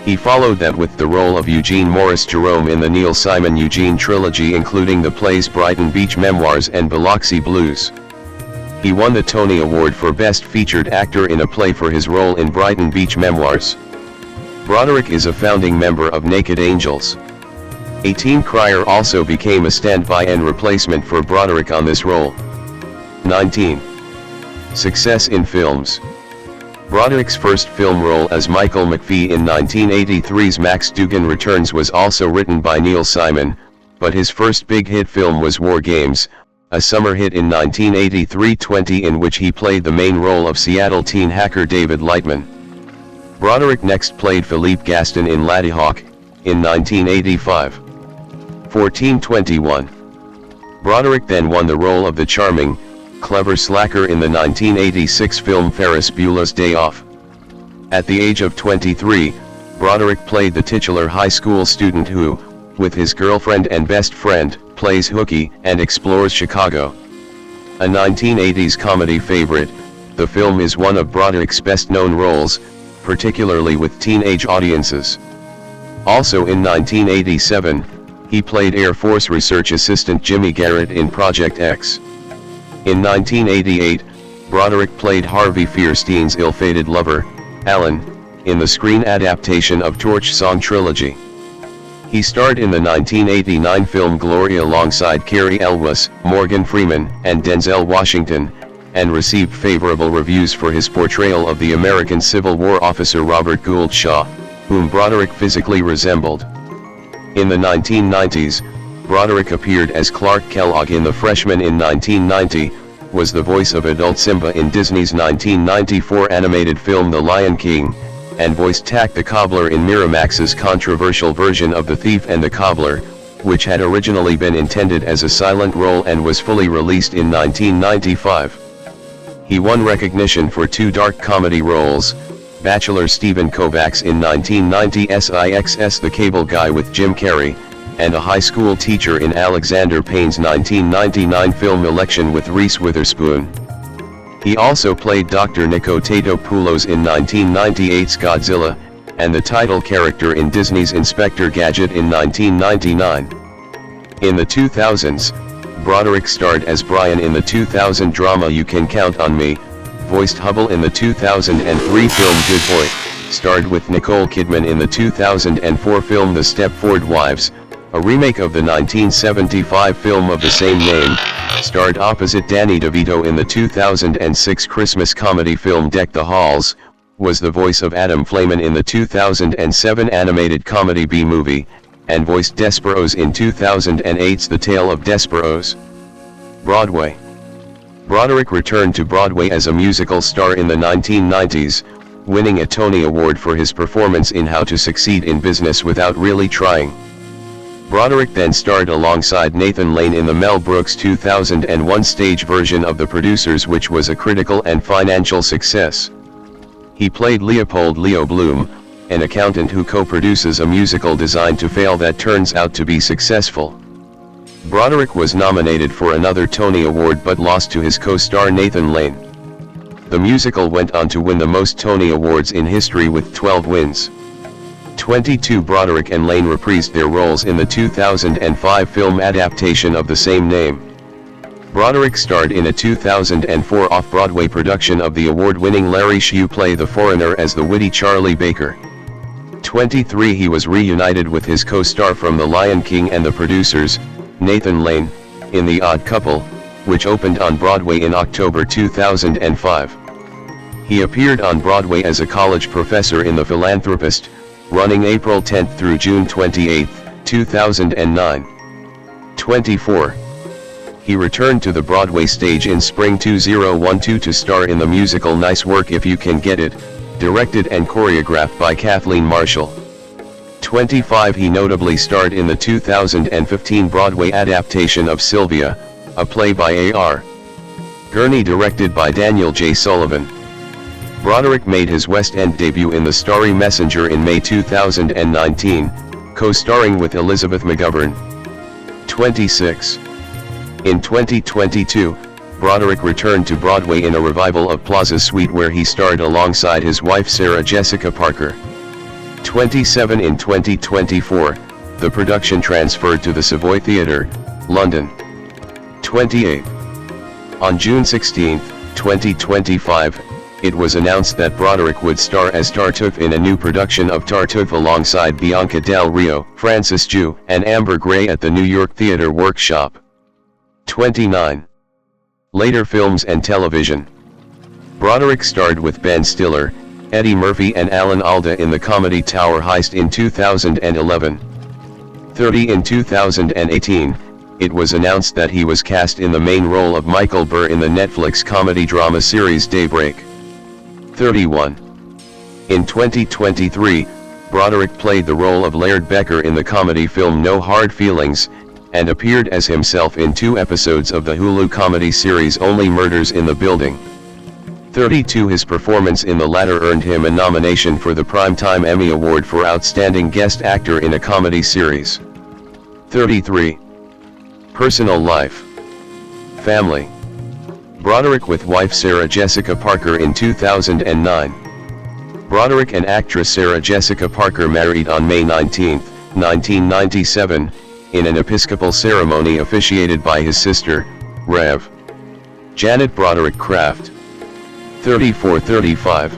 He followed that with the role of Eugene Morris Jerome in the Neil Simon Eugene trilogy, including the plays Brighton Beach Memoirs and Biloxi Blues. He won the Tony Award for Best Featured Actor in a Play for his role in Brighton Beach Memoirs. Broderick is a founding member of Naked Angels. 18. Cryer also became a standby and replacement for Broderick on this role. 19. Success in films. Broderick's first film role as Michael McPhee in 1983's Max Dugan Returns was also written by Neil Simon, but his first big hit film was War Games, a summer hit in 1983-20 in which he played the main role of Seattle teen hacker David Lightman. Broderick next played Philippe Gaston in Ladyhawke, in 1985. 14-21. Broderick then won the role of the charming, clever slacker in the 1986 film Ferris Bueller's Day Off. At the age of 23, Broderick played the titular high school student who, with his girlfriend and best friend, plays hooky and explores Chicago. A 1980s comedy favorite, the film is one of Broderick's best-known roles, particularly with teenage audiences. Also in 1987, he played Air Force Research Assistant Jimmy Garrett in Project X. In 1988, Broderick played Harvey Fierstein's ill-fated lover, Alan, in the screen adaptation of Torch Song Trilogy. He starred in the 1989 film Glory alongside Cary Elwes, Morgan Freeman, and Denzel Washington, and received favorable reviews for his portrayal of the American Civil War officer Robert Gould Shaw, whom Broderick physically resembled. In the 1990s, Broderick appeared as Clark Kellogg in The Freshman in 1990, was the voice of adult Simba in Disney's 1994 animated film The Lion King, and voiced Tak the Cobbler in Miramax's controversial version of The Thief and the Cobbler, which had originally been intended as a silent role and was fully released in 1995. He won recognition for two dark comedy roles, Bachelor Stephen Kovacs in 1990's SIX's The Cable Guy with Jim Carrey, and a high school teacher in Alexander Payne's 1999 film Election with Reese Witherspoon. He also played Dr. Nikotatopoulos in 1998's Godzilla, and the title character in Disney's Inspector Gadget in 1999. In the 2000s, Broderick starred as Brian in the 2000 drama You Can Count on Me, voiced Hubble in the 2003 film Good Boy, starred with Nicole Kidman in the 2004 film The Stepford Wives, a remake of the 1975 film of the same name, starred opposite Danny DeVito in the 2006 Christmas comedy film Deck the Halls, was the voice of Adam Flayman in the 2007 animated comedy B-Movie, and voiced Desperos in 2008's The Tale of Desperos. Broadway. Broderick returned to Broadway as a musical star in the 1990s, winning a Tony Award for his performance in How to Succeed in Business Without Really Trying. Broderick then starred alongside Nathan Lane in the Mel Brooks 2001 stage version of The Producers, which was a critical and financial success. He played Leopold Leo Bloom, an accountant who co-produces a musical designed to fail that turns out to be successful. Broderick was nominated for another Tony Award but lost to his co-star Nathan Lane. The musical went on to win the most Tony Awards in history with 12 wins. 22 Broderick and Lane reprised their roles in the 2005 film adaptation of the same name. Broderick starred in a 2004 off-Broadway production of the award-winning Larry Shue play The Foreigner as the witty Charlie Baker. 23 He was reunited with his co-star from The Lion King and The Producers, Nathan Lane, in The Odd Couple, which opened on Broadway in October 2005. He appeared on Broadway as a college professor in The Philanthropist, running April 10 through June 28, 2009. 24. He returned to the Broadway stage in spring 2012 to star in the musical Nice Work If You Can Get It, directed and choreographed by Kathleen Marshall. 25 He notably starred in the 2015 Broadway adaptation of Sylvia, a play by A.R. Gurney directed by Daniel J. Sullivan. Broderick made his West End debut in The Starry Messenger in May 2019, co-starring with Elizabeth McGovern. 26. In 2022, Broderick returned to Broadway in a revival of Plaza Suite where he starred alongside his wife Sarah Jessica Parker. 27 In 2024, the production transferred to the Savoy Theatre, London. 28. On June 16, 2025, it was announced that Broderick would star as Tartuffe in a new production of Tartuffe alongside Bianca Del Rio, Francis Ju, and Amber Gray at the New York Theatre Workshop. 29. Later films and television. Broderick starred with Ben Stiller, Eddie Murphy and Alan Alda in the comedy Tower Heist in 2011. 30 In 2018, it was announced that he was cast in the main role of Michael Burr in the Netflix comedy drama series Daybreak. 31. In 2023, Broderick played the role of Laird Becker in the comedy film No Hard Feelings, and appeared as himself in 2 episodes of the Hulu comedy series Only Murders in the Building. 32. His performance in the latter earned him a nomination for the Primetime Emmy Award for Outstanding Guest Actor in a Comedy Series. 33. Personal life. Family. Broderick with wife Sarah Jessica Parker in 2009. Broderick and actress Sarah Jessica Parker married on May 19, 1997, in an Episcopal ceremony officiated by his sister, Rev. Janet Broderick Kraft. 34-35.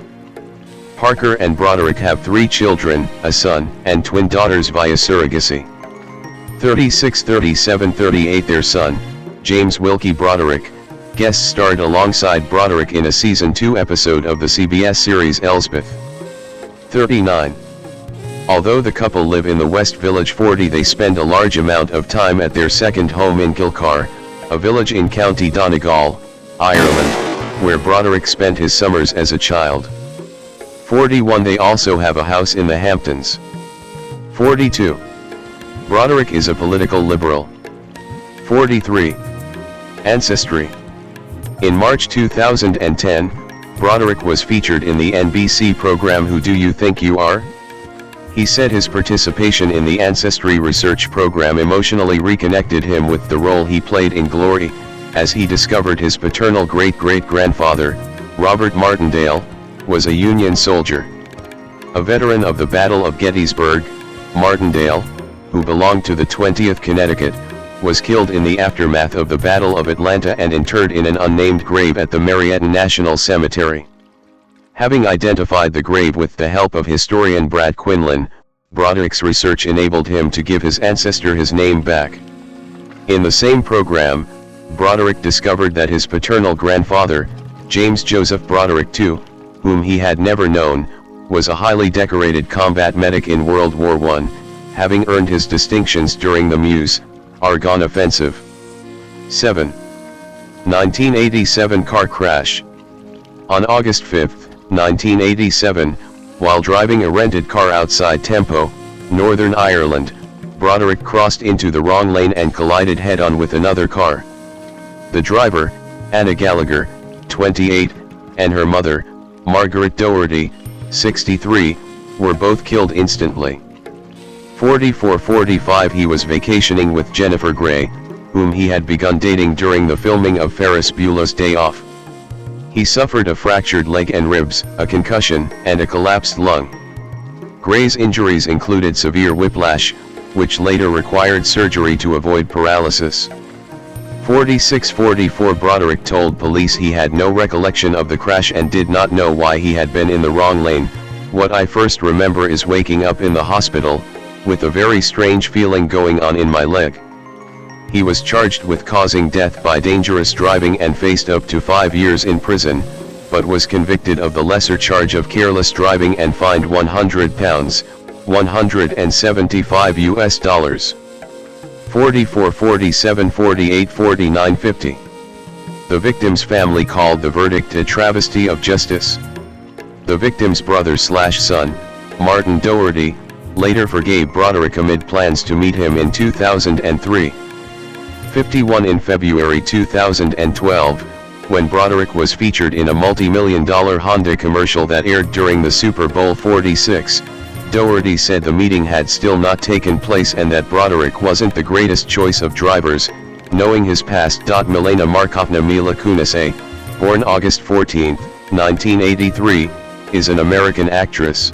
Parker and Broderick have 3 children, a son, and twin daughters via surrogacy. 36-37-38. Their son, James Wilkie Broderick, guest starred alongside Broderick in a Season 2 episode of the CBS series Elsbeth. 39. Although the couple live in the West Village 40, they spend a large amount of time at their second home in Kilcar, a village in County Donegal, Ireland, where Broderick spent his summers as a child. 41. They also have a house in the Hamptons. 42. Broderick is a political liberal. 43. Ancestry. In March 2010, Broderick was featured in the NBC program Who Do You Think You Are? He said his participation in the Ancestry research program emotionally reconnected him with the role he played in Glory, as he discovered his paternal great-great-grandfather, Robert Martindale, was a Union soldier. A veteran of the Battle of Gettysburg, Martindale, who belonged to the 20th Connecticut, was killed in the aftermath of the Battle of Atlanta and interred in an unnamed grave at the Marietta National Cemetery. Having identified the grave with the help of historian Brad Quinlan, Broderick's research enabled him to give his ancestor his name back. In the same program, Broderick discovered that his paternal grandfather, James Joseph Broderick II, whom he had never known, was a highly decorated combat medic in World War I, having earned his distinctions during the Meuse, Argonne Offensive. 7. 1987 car crash. On August 5, 1987, while driving a rented car outside Tempo, Northern Ireland, Broderick crossed into the wrong lane and collided head-on with another car. The driver, Anna Gallagher, 28, and her mother, Margaret Doherty, 63, were both killed instantly. 44-45. He was vacationing with Jennifer Grey, whom he had begun dating during the filming of Ferris Bueller's Day Off. He suffered a fractured leg and ribs, a concussion, and a collapsed lung. Grey's injuries included severe whiplash, which later required surgery to avoid paralysis. 46-44. Broderick told police he had no recollection of the crash and did not know why he had been in the wrong lane. What I first remember is waking up in the hospital, with a very strange feeling going on in my leg. He was charged with causing death by dangerous driving and faced up to 5 years in prison, but was convicted of the lesser charge of careless driving and fined £100, $175. 44-47-48-49-50. The victim's family called the verdict a travesty of justice. The victim's brother/son, Martin Doherty, later forgave Broderick amid plans to meet him in 2003. 51. In February 2012, when Broderick was featured in a multi-million-dollar Honda commercial that aired during the Super Bowl 46, Doherty said the meeting had still not taken place and that Broderick wasn't the greatest choice of drivers, knowing his past. Milena Markovna Mila Kunis, born August 14, 1983, is an American actress.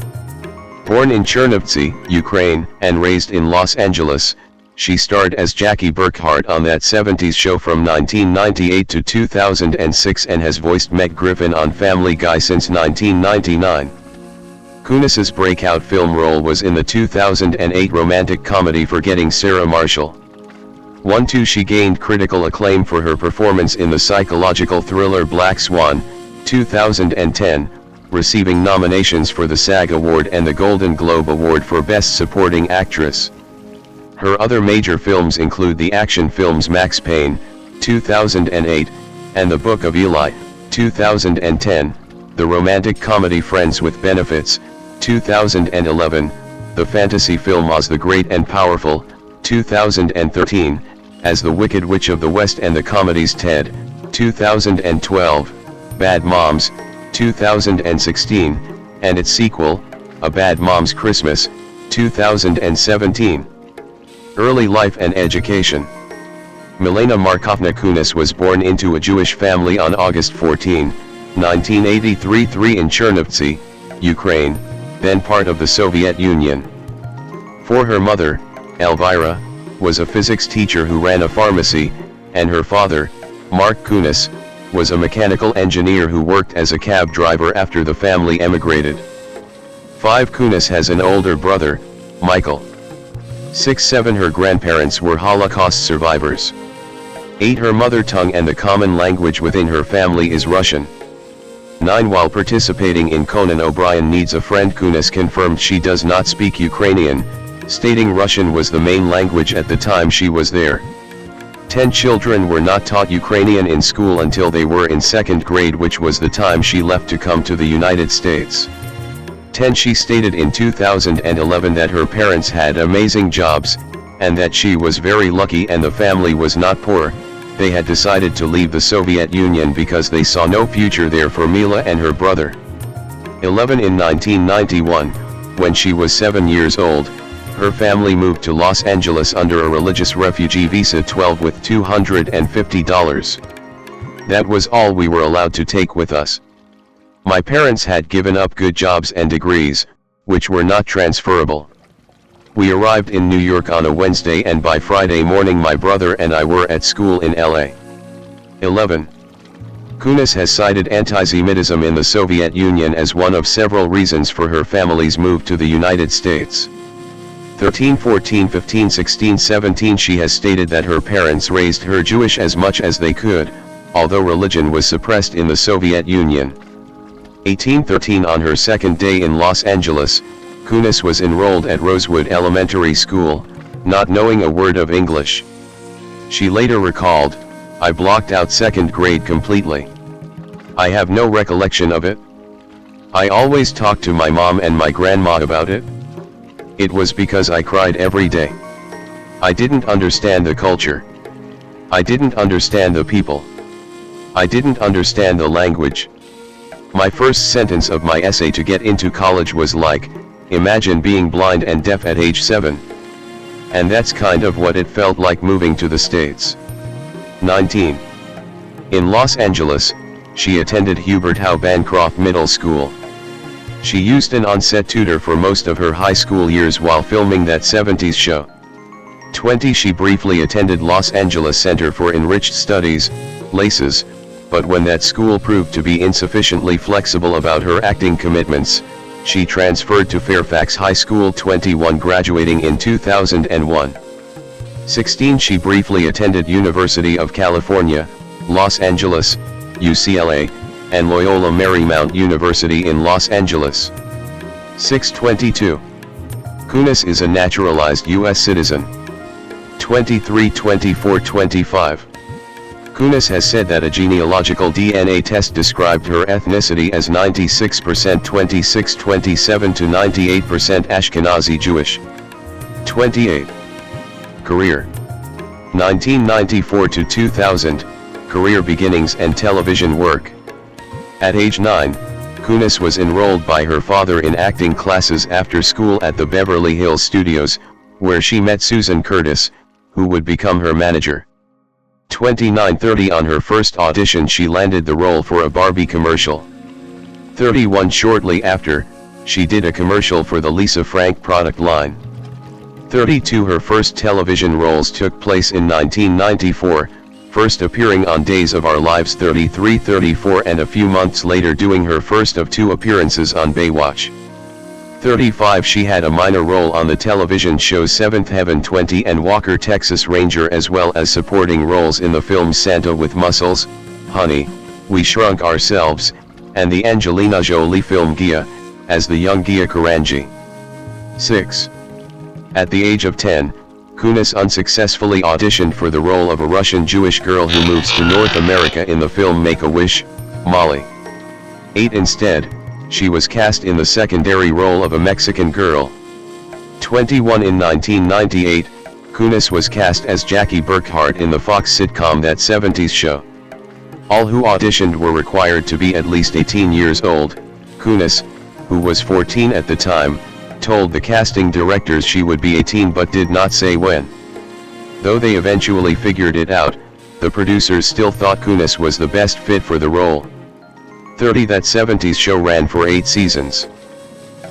Born in Chernivtsi, Ukraine, and raised in Los Angeles, she starred as Jackie Burkhart on That 70s Show from 1998 to 2006 and has voiced Meg Griffin on Family Guy since 1999. Kunis's breakout film role was in the 2008 romantic comedy Forgetting Sarah Marshall. 1-2. She gained critical acclaim for her performance in the psychological thriller Black Swan, 2010, receiving nominations for the SAG Award and the Golden Globe Award for Best Supporting Actress. Her other major films include the action films Max Payne, 2008, and The Book of Eli, 2010, the romantic comedy Friends with Benefits, 2011, the fantasy film Oz the Great and Powerful, 2013, as the Wicked Witch of the West, and the comedies Ted, 2012, Bad Moms, 2016, and its sequel, A Bad Mom's Christmas, 2017. Early life and education. Milena Markovna Kunis was born into a Jewish family on August 14, 1983 in Chernovtsi, Ukraine, then part of the Soviet Union. For her mother, Elvira, was a physics teacher who ran a pharmacy, and her father, Mark Kunis, was a mechanical engineer who worked as a cab driver after the family emigrated. 5. Kunis has an older brother, Michael. 6-7 Her grandparents were Holocaust survivors. 8 Her mother tongue and the common language within her family is Russian. 9 While participating in Conan O'Brien Needs a Friend, Kunis confirmed she does not speak Ukrainian, stating Russian was the main language at the time she was there. 10 Children were not taught Ukrainian in school until they were in 2nd grade, which was the time she left to come to the United States. 10 She stated in 2011 that her parents had amazing jobs, and that she was very lucky and the family was not poor. They had decided to leave the Soviet Union because they saw no future there for Mila and her brother. 11 In 1991, when she was 7 years old, her family moved to Los Angeles under a religious refugee visa. 12 With $250. That was all we were allowed to take with us. My parents had given up good jobs and degrees, which were not transferable. We arrived in New York on a Wednesday, and by Friday morning my brother and I were at school in LA. 11. Kunis has cited anti-Semitism in the Soviet Union as one of several reasons for her family's move to the United States. 13, 14, 15, 16, 17 She has stated that her parents raised her Jewish as much as they could, although religion was suppressed in the Soviet Union. 18, 13 On her second day in Los Angeles, Kunis was enrolled at Rosewood Elementary School, not knowing a word of English. She later recalled, "I blocked out 2nd grade completely. I have no recollection of it. I always talked to my mom and my grandma about it. It was because I cried every day. I didn't understand the culture. I didn't understand the people. I didn't understand the language. My first sentence of my essay to get into college was like, imagine being blind and deaf at age 7. And that's kind of what it felt like moving to the States." 19. In Los Angeles, she attended Hubert Howe Bancroft Middle School. She used an on-set tutor for most of her high school years while filming that 70s show. 20. She briefly attended Los Angeles Center for Enriched Studies, LACES, but when that school proved to be insufficiently flexible about her acting commitments, she transferred to Fairfax High School. 21. Graduating in 2001. 16. She briefly attended University of California, Los Angeles, UCLA, and Loyola Marymount University in Los Angeles. 622. Kunis is a naturalized U.S. citizen. 23, 24, 25. Kunis has said that a genealogical DNA test described her ethnicity as 96% 26-27 to 98% Ashkenazi Jewish. 28. Career. 1994 to 2000, career beginnings and television work. At age 9, Kunis was enrolled by her father in acting classes after school at the Beverly Hills Studios, where she met Susan Curtis, who would become her manager. 29-30 On her first audition she landed the role for a Barbie commercial. 31 Shortly after, she did a commercial for the Lisa Frank product line. 32 Her first television roles took place in 1994, first appearing on Days of Our Lives 33-34 and a few months later doing her first of 2 appearances on Baywatch. 35 She had a minor role on the television shows Seventh Heaven 20 and Walker Texas Ranger, as well as supporting roles in the films Santa with Muscles, Honey, We Shrunk Ourselves, and the Angelina Jolie film Gia, as the young Gia Karanji. 6. At the age of 10, Kunis unsuccessfully auditioned for the role of a Russian Jewish girl who moves to North America in the film Make-A-Wish, Molly. 8 Instead, she was cast in the secondary role of a Mexican girl. 21 In 1998, Kunis was cast as Jackie Burkhart in the Fox sitcom That 70s Show. All who auditioned were required to be at least 18 years old. Kunis, who was 14 at the time, told the casting directors she would be 18 but did not say when. Though they eventually figured it out, the producers still thought Kunis was the best fit for the role. 30. That 70s show ran for 8 seasons.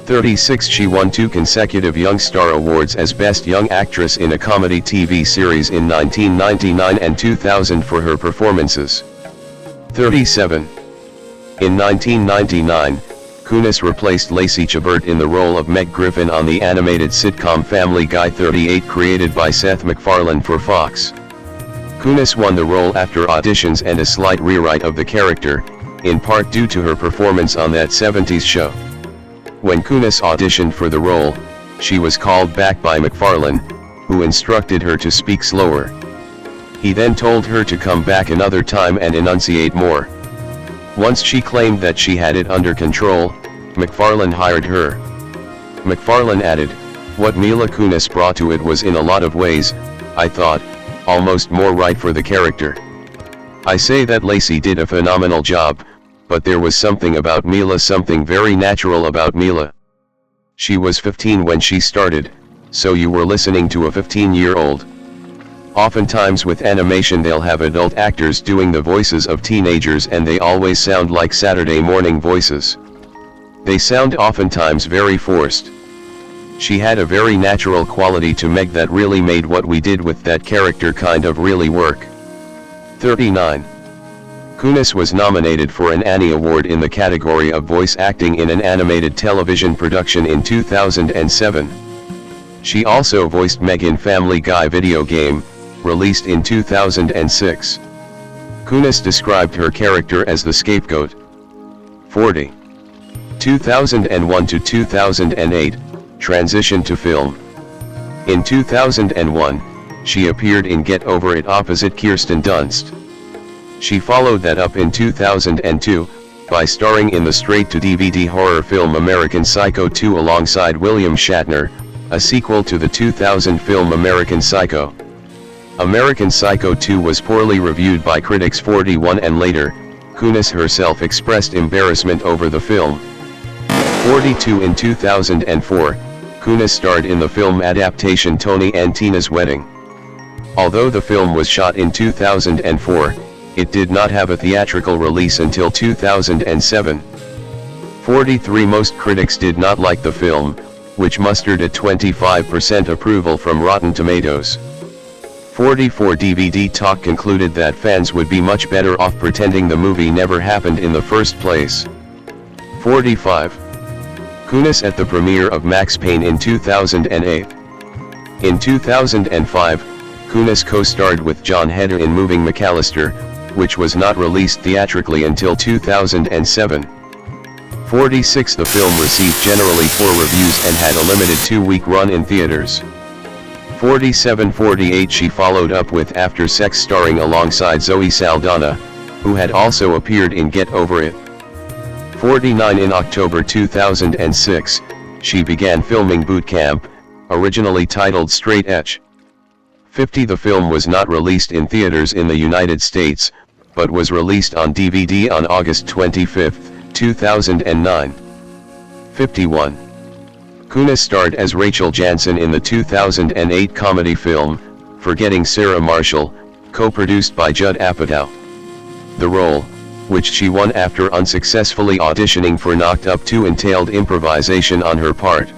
36. She won 2 consecutive Young Star Awards as Best Young Actress in a Comedy TV Series in 1999 and 2000 for her performances. 37. In 1999, Kunis replaced Lacey Chabert in the role of Meg Griffin on the animated sitcom Family Guy. 38. Created by Seth MacFarlane for Fox. Kunis won the role after auditions and a slight rewrite of the character, in part due to her performance on that 70s show. When Kunis auditioned for the role, she was called back by MacFarlane, who instructed her to speak slower. He then told her to come back another time and enunciate more. Once she claimed that she had it under control, MacFarlane hired her. MacFarlane added, "What Mila Kunis brought to it was in a lot of ways, I thought, almost more right for the character. I say that Lacey did a phenomenal job, but there was something about Mila, something very natural about Mila. She was 15 when she started, so you were listening to a 15-year-old. Oftentimes with animation they'll have adult actors doing the voices of teenagers and they always sound like Saturday morning voices. They sound oftentimes very forced. She had a very natural quality to Meg that really made what we did with that character kind of really work." 39. Kunis was nominated for an Annie Award in the category of voice acting in an animated television production in 2007. She also voiced Meg in Family Guy video game, released in 2006. Kunis described her character as the scapegoat. 40. 2001 to 2008, transition to film. In 2001, she appeared in Get Over It opposite Kirsten Dunst. She followed that up in 2002, by starring in the straight-to-DVD horror film American Psycho 2 alongside William Shatner, a sequel to the 2000 film American Psycho. American Psycho 2 was poorly reviewed by critics. 41. And later, Kunis herself expressed embarrassment over the film. 42. In 2004, Kunis starred in the film adaptation Tony and Tina's Wedding. Although the film was shot in 2004, it did not have a theatrical release until 2007. 43. Most critics did not like the film, which mustered a 25% approval from Rotten Tomatoes. 44. DVD Talk concluded that fans would be much better off pretending the movie never happened in the first place. 45. Kunis at the premiere of Max Payne in 2008. In 2005, Kunis co-starred with Jon Heder in Moving McAllister, which was not released theatrically until 2007. 46. The film received generally poor reviews and had a limited 2-week run in theaters. 47. 48. She followed up with After Sex starring alongside Zoe Saldana, who had also appeared in Get Over It. 49. In October 2006, she began filming Boot Camp, originally titled Straight Edge. 50. The film was not released in theaters in the United States, but was released on DVD on August 25, 2009. 51. Kunis starred as Rachel Jansen in the 2008 comedy film, Forgetting Sarah Marshall, co-produced by Judd Apatow. The role, which she won after unsuccessfully auditioning for Knocked Up 2, entailed improvisation on her part.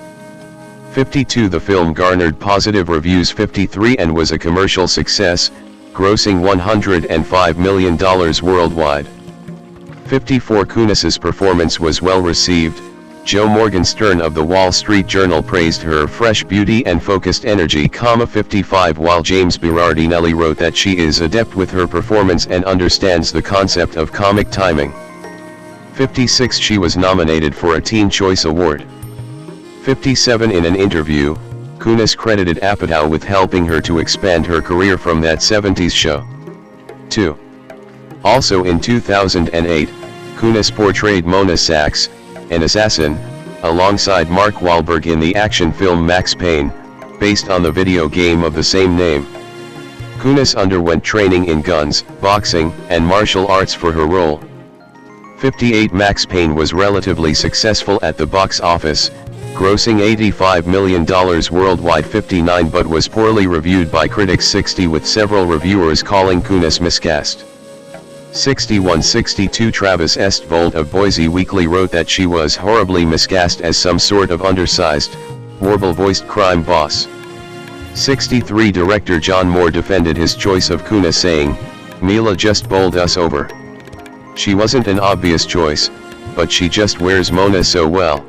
52. The film garnered positive reviews. 53. And was a commercial success, grossing $105 million worldwide. 54. Kunis's performance was well received. Joe Morgenstern of the Wall Street Journal praised her fresh beauty and focused energy. 55. While James Berardinelli wrote that she is adept with her performance and understands the concept of comic timing. 56. She was nominated for a Teen Choice Award. 57. In an interview, Kunis credited Apatow with helping her to expand her career from that 70s show. 2. Also in 2008, Kunis portrayed Mona Sachs, an assassin, alongside Mark Wahlberg in the action film Max Payne, based on the video game of the same name. Kunis underwent training in guns, boxing, and martial arts for her role. 58 Max Payne was relatively successful at the box office, grossing $85 million worldwide. 59 but was poorly reviewed by critics. 60 with several reviewers calling Kunis miscast. 61-62 Travis Estvold of Boise Weekly wrote that she was horribly miscast as some sort of undersized, warble-voiced crime boss. 63 Director John Moore defended his choice of Kunis, saying, "Mila just bowled us over. She wasn't an obvious choice, but she just wears Mona so well.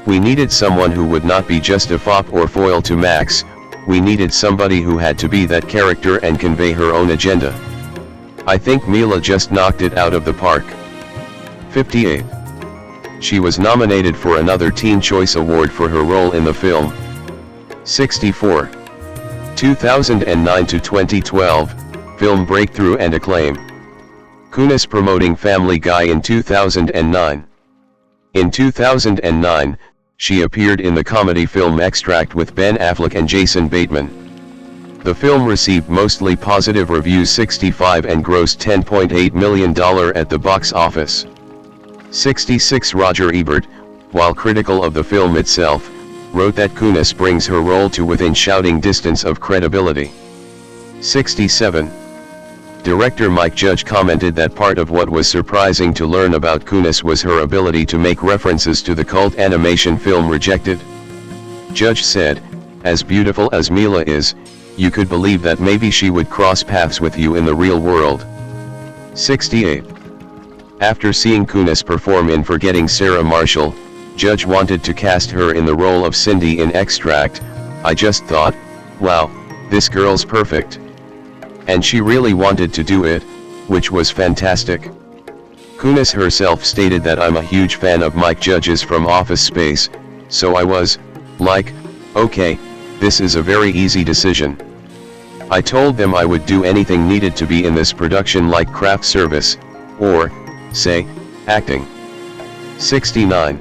We needed someone who would not be just a fop or foil to Max, we needed somebody who had to be that character and convey her own agenda. I think Mila just knocked it out of the park." 58. She was nominated for another Teen Choice Award for her role in the film. 64. 2009 to 2012, film breakthrough and acclaim. Kunis promoting Family Guy in 2009. In 2009, she appeared in the comedy film Extract with Ben Affleck and Jason Bateman. The film received mostly positive reviews. 65 and grossed $10.8 million at the box office. 66 Roger Ebert, while critical of the film itself, wrote that Kunis brings her role to within shouting distance of credibility. 67. Director Mike Judge commented that part of what was surprising to learn about Kunis was her ability to make references to the cult animation film Rejected. Judge said, "As beautiful as Mila is, you could believe that maybe she would cross paths with you in the real world." 68. After seeing Kunis perform in Forgetting Sarah Marshall, Judge wanted to cast her in the role of Cindy in Extract. "I just thought, wow, this girl's perfect. And she really wanted to do it, which was fantastic." Kunis herself stated that, "I'm a huge fan of Mike Judge's from Office Space, so I was, like, okay, this is a very easy decision. I told them I would do anything needed to be in this production, like craft service, or, say, acting." 69.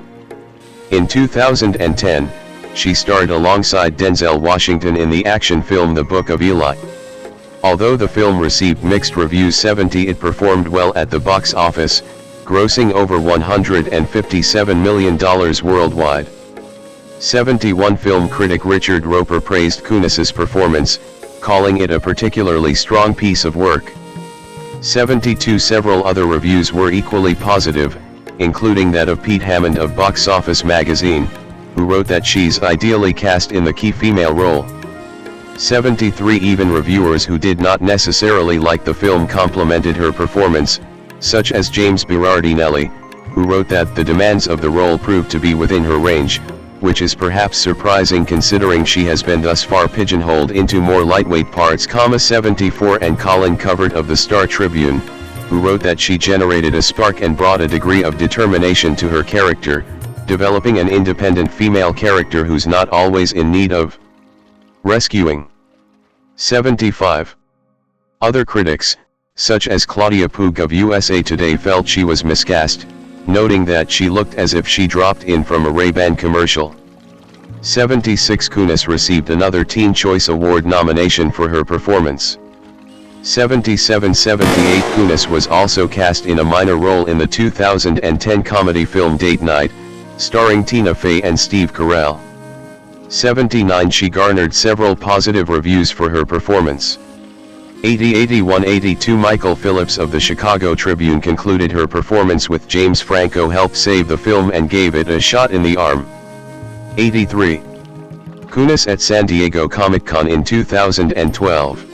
In 2010, she starred alongside Denzel Washington in the action film The Book of Eli. Although the film received mixed reviews, 70 it performed well at the box office, grossing over $157 million worldwide. 71 Film critic Richard Roper praised Kunis's performance, calling it a particularly strong piece of work. 72 Several other reviews were equally positive, including that of Pete Hammond of Box Office Magazine, who wrote that she's ideally cast in the key female role. 73 Even reviewers who did not necessarily like the film complimented her performance, such as James Berardinelli, who wrote that the demands of the role proved to be within her range, which is perhaps surprising considering she has been thus far pigeonholed into more lightweight parts. 74 And Colin Covert of the Star Tribune, who wrote that she generated a spark and brought a degree of determination to her character, developing an independent female character who's not always in need of rescuing. 75. Other critics, such as Claudia Poog of USA Today, felt she was miscast, noting that she looked as if she dropped in from a Ray-Ban commercial. 76 Kunis received another Teen Choice Award nomination for her performance. 77-78 Kunis was also cast in a minor role in the 2010 comedy film Date Night, starring Tina Fey and Steve Carell. 79 She garnered several positive reviews for her performance. 80-81-82 Michael Phillips of the Chicago Tribune concluded her performance with James Franco helped save the film and gave it a shot in the arm. 83. Kunis at San Diego Comic-Con in 2012.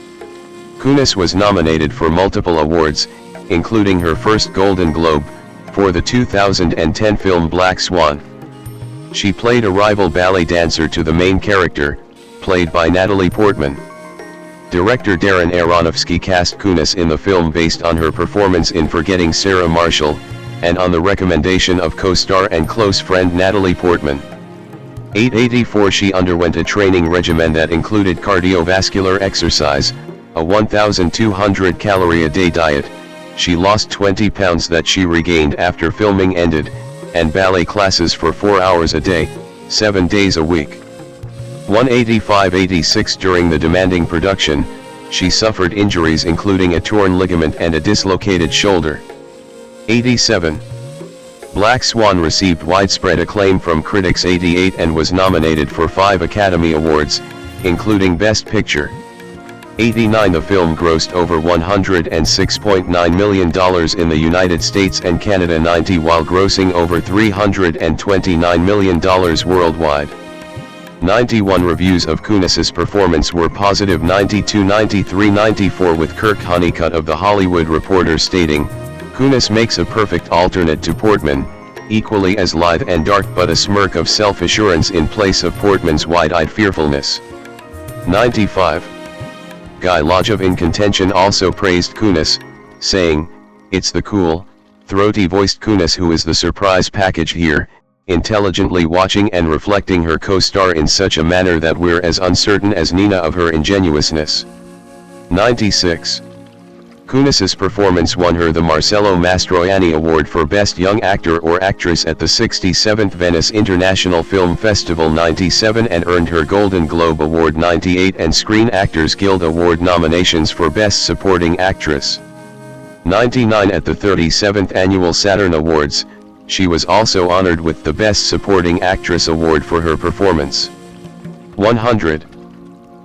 Kunis was nominated for multiple awards, including her first Golden Globe, for the 2010 film Black Swan. She played a rival ballet dancer to the main character, played by Natalie Portman. Director Darren Aronofsky cast Kunis in the film based on her performance in Forgetting Sarah Marshall, and on the recommendation of co-star and close friend Natalie Portman. 884 She underwent a training regimen that included cardiovascular exercise, a 1,200 calorie a day diet. She lost 20 pounds that she regained after filming ended, and ballet classes for 4 hours a day, 7 days a week. 185-86 During the demanding production, she suffered injuries including a torn ligament and a dislocated shoulder. 87. Black Swan received widespread acclaim from critics. 88 and was nominated for 5 Academy Awards, including Best Picture. 89. The film grossed over $106.9 million in the United States and Canada. 90. While grossing over $329 million worldwide. 91. Reviews of Kunis's performance were positive. 92. 93. 94. With Kirk Honeycutt of The Hollywood Reporter stating, "Kunis makes a perfect alternate to Portman, equally as lithe and dark but a smirk of self-assurance in place of Portman's wide-eyed fearfulness." 95. Guy Lodge of In Contention also praised Kunis, saying, "It's the cool, throaty-voiced Kunis who is the surprise package here, intelligently watching and reflecting her co-star in such a manner that we're as uncertain as Nina of her ingenuousness." 96. Kunis's performance won her the Marcello Mastroianni Award for Best Young Actor or Actress at the 67th Venice International Film Festival. 97. And earned her Golden Globe Award. 98. And Screen Actors Guild Award nominations for Best Supporting Actress. 99. At the 37th Annual Saturn Awards, she was also honored with the Best Supporting Actress Award for her performance. 100.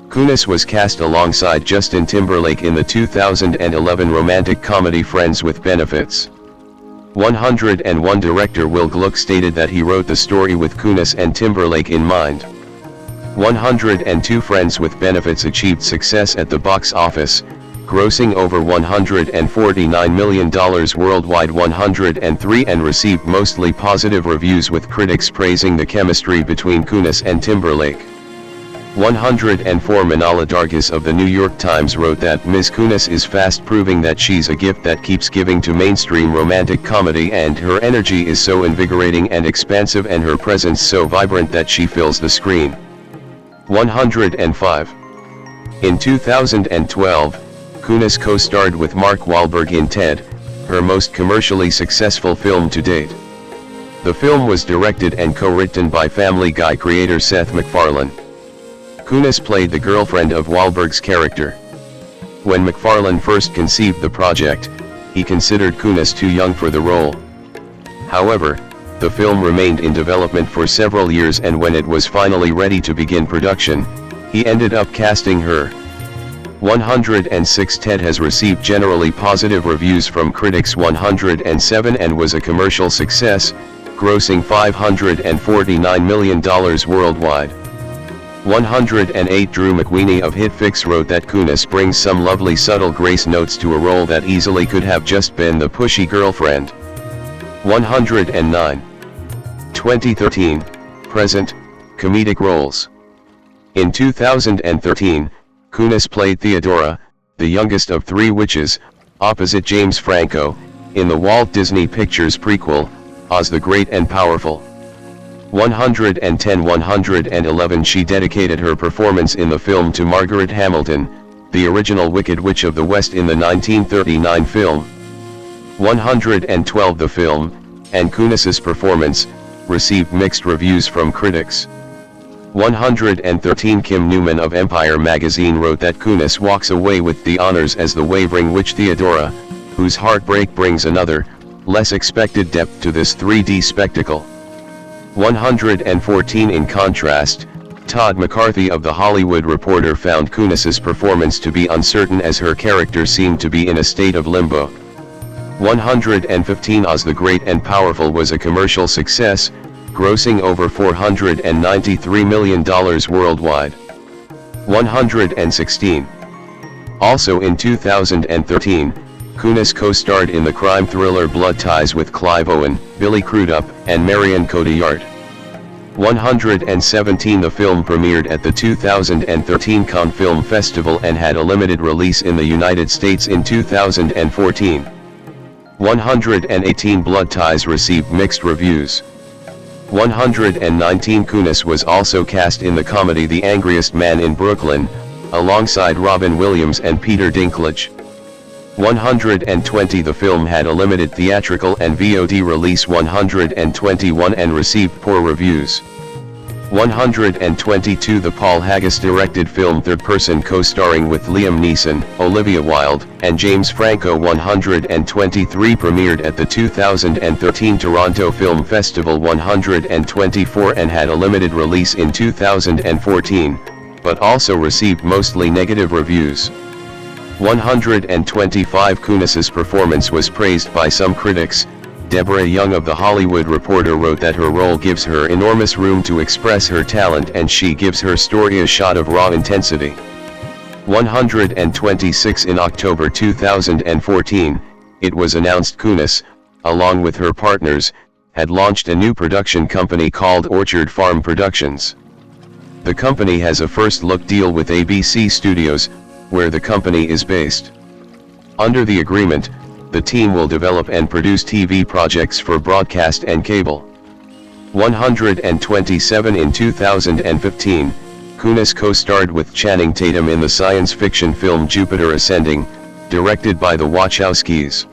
Kunis was cast alongside Justin Timberlake in the 2011 romantic comedy Friends with Benefits. 101. Director Will Gluck stated that he wrote the story with Kunis and Timberlake in mind. 102. Friends with Benefits achieved success at the box office, grossing over $149 million worldwide. 103. And received mostly positive reviews with critics praising the chemistry between Kunis and Timberlake. 104. Manala Dargis of the New York Times wrote that Ms. Kunis is fast proving that she's a gift that keeps giving to mainstream romantic comedy, and her energy is so invigorating and expansive and her presence so vibrant that she fills the screen. 105. In 2012, Kunis co-starred with Mark Wahlberg in Ted, her most commercially successful film to date. The film was directed and co-written by Family Guy creator Seth MacFarlane. Kunis played the girlfriend of Wahlberg's character. When MacFarlane first conceived the project, he considered Kunis too young for the role. However, the film remained in development for several years, and when it was finally ready to begin production, he ended up casting her. 106. Ted has received generally positive reviews from critics. 107. And was a commercial success, grossing $549 million worldwide. 108. Drew McWeeny of HitFix wrote that Kunis brings some lovely subtle grace notes to a role that easily could have just been the pushy girlfriend. 109. 2013, present, comedic roles. In 2013, Kunis played Theodora, the youngest of 3 witches, opposite James Franco, in the Walt Disney Pictures prequel, Oz the Great and Powerful. 110. 111. She dedicated her performance in the film to Margaret Hamilton, the original Wicked Witch of the West in the 1939 film. 112. The film, and Kunis's performance, received mixed reviews from critics. 113. Kim Newman of Empire magazine wrote that Kunis walks away with the honors as the wavering witch Theodora, whose heartbreak brings another, less expected depth to this 3D spectacle. 114. In contrast, Todd McCarthy of The Hollywood Reporter found Kunis's performance to be uncertain as her character seemed to be in a state of limbo. 115. Oz the Great and Powerful was a commercial success, grossing over $493 million worldwide. 116. Also in 2013, Kunis co-starred in the crime thriller Blood Ties with Clive Owen, Billy Crudup, and Marion Cotillard. 117. The film premiered at the 2013 Cannes Film Festival and had a limited release in the United States in 2014. 118. Blood Ties received mixed reviews. 119. Kunis was also cast in the comedy The Angriest Man in Brooklyn, alongside Robin Williams and Peter Dinklage. 120. The film had a limited theatrical and VOD release. 121. And received poor reviews. 122 The Paul Haggis-directed film Third Person co-starring with Liam Neeson, Olivia Wilde, and James Franco. 123 Premiered at the 2013 Toronto Film Festival. 124 And had a limited release in 2014, but also received mostly negative reviews. 125 Kunis's performance was praised by some critics. Deborah Young of The Hollywood Reporter wrote that her role gives her enormous room to express her talent and she gives her story a shot of raw intensity. 126 In October 2014, it was announced Kunis, along with her partners, had launched a new production company called Orchard Farm Productions. The company has a first-look deal with ABC Studios, where the company is based. Under the agreement, the team will develop and produce TV projects for broadcast and cable. 127 In 2015, Kunis co-starred with Channing Tatum in the science fiction film Jupiter Ascending, directed by the Wachowskis.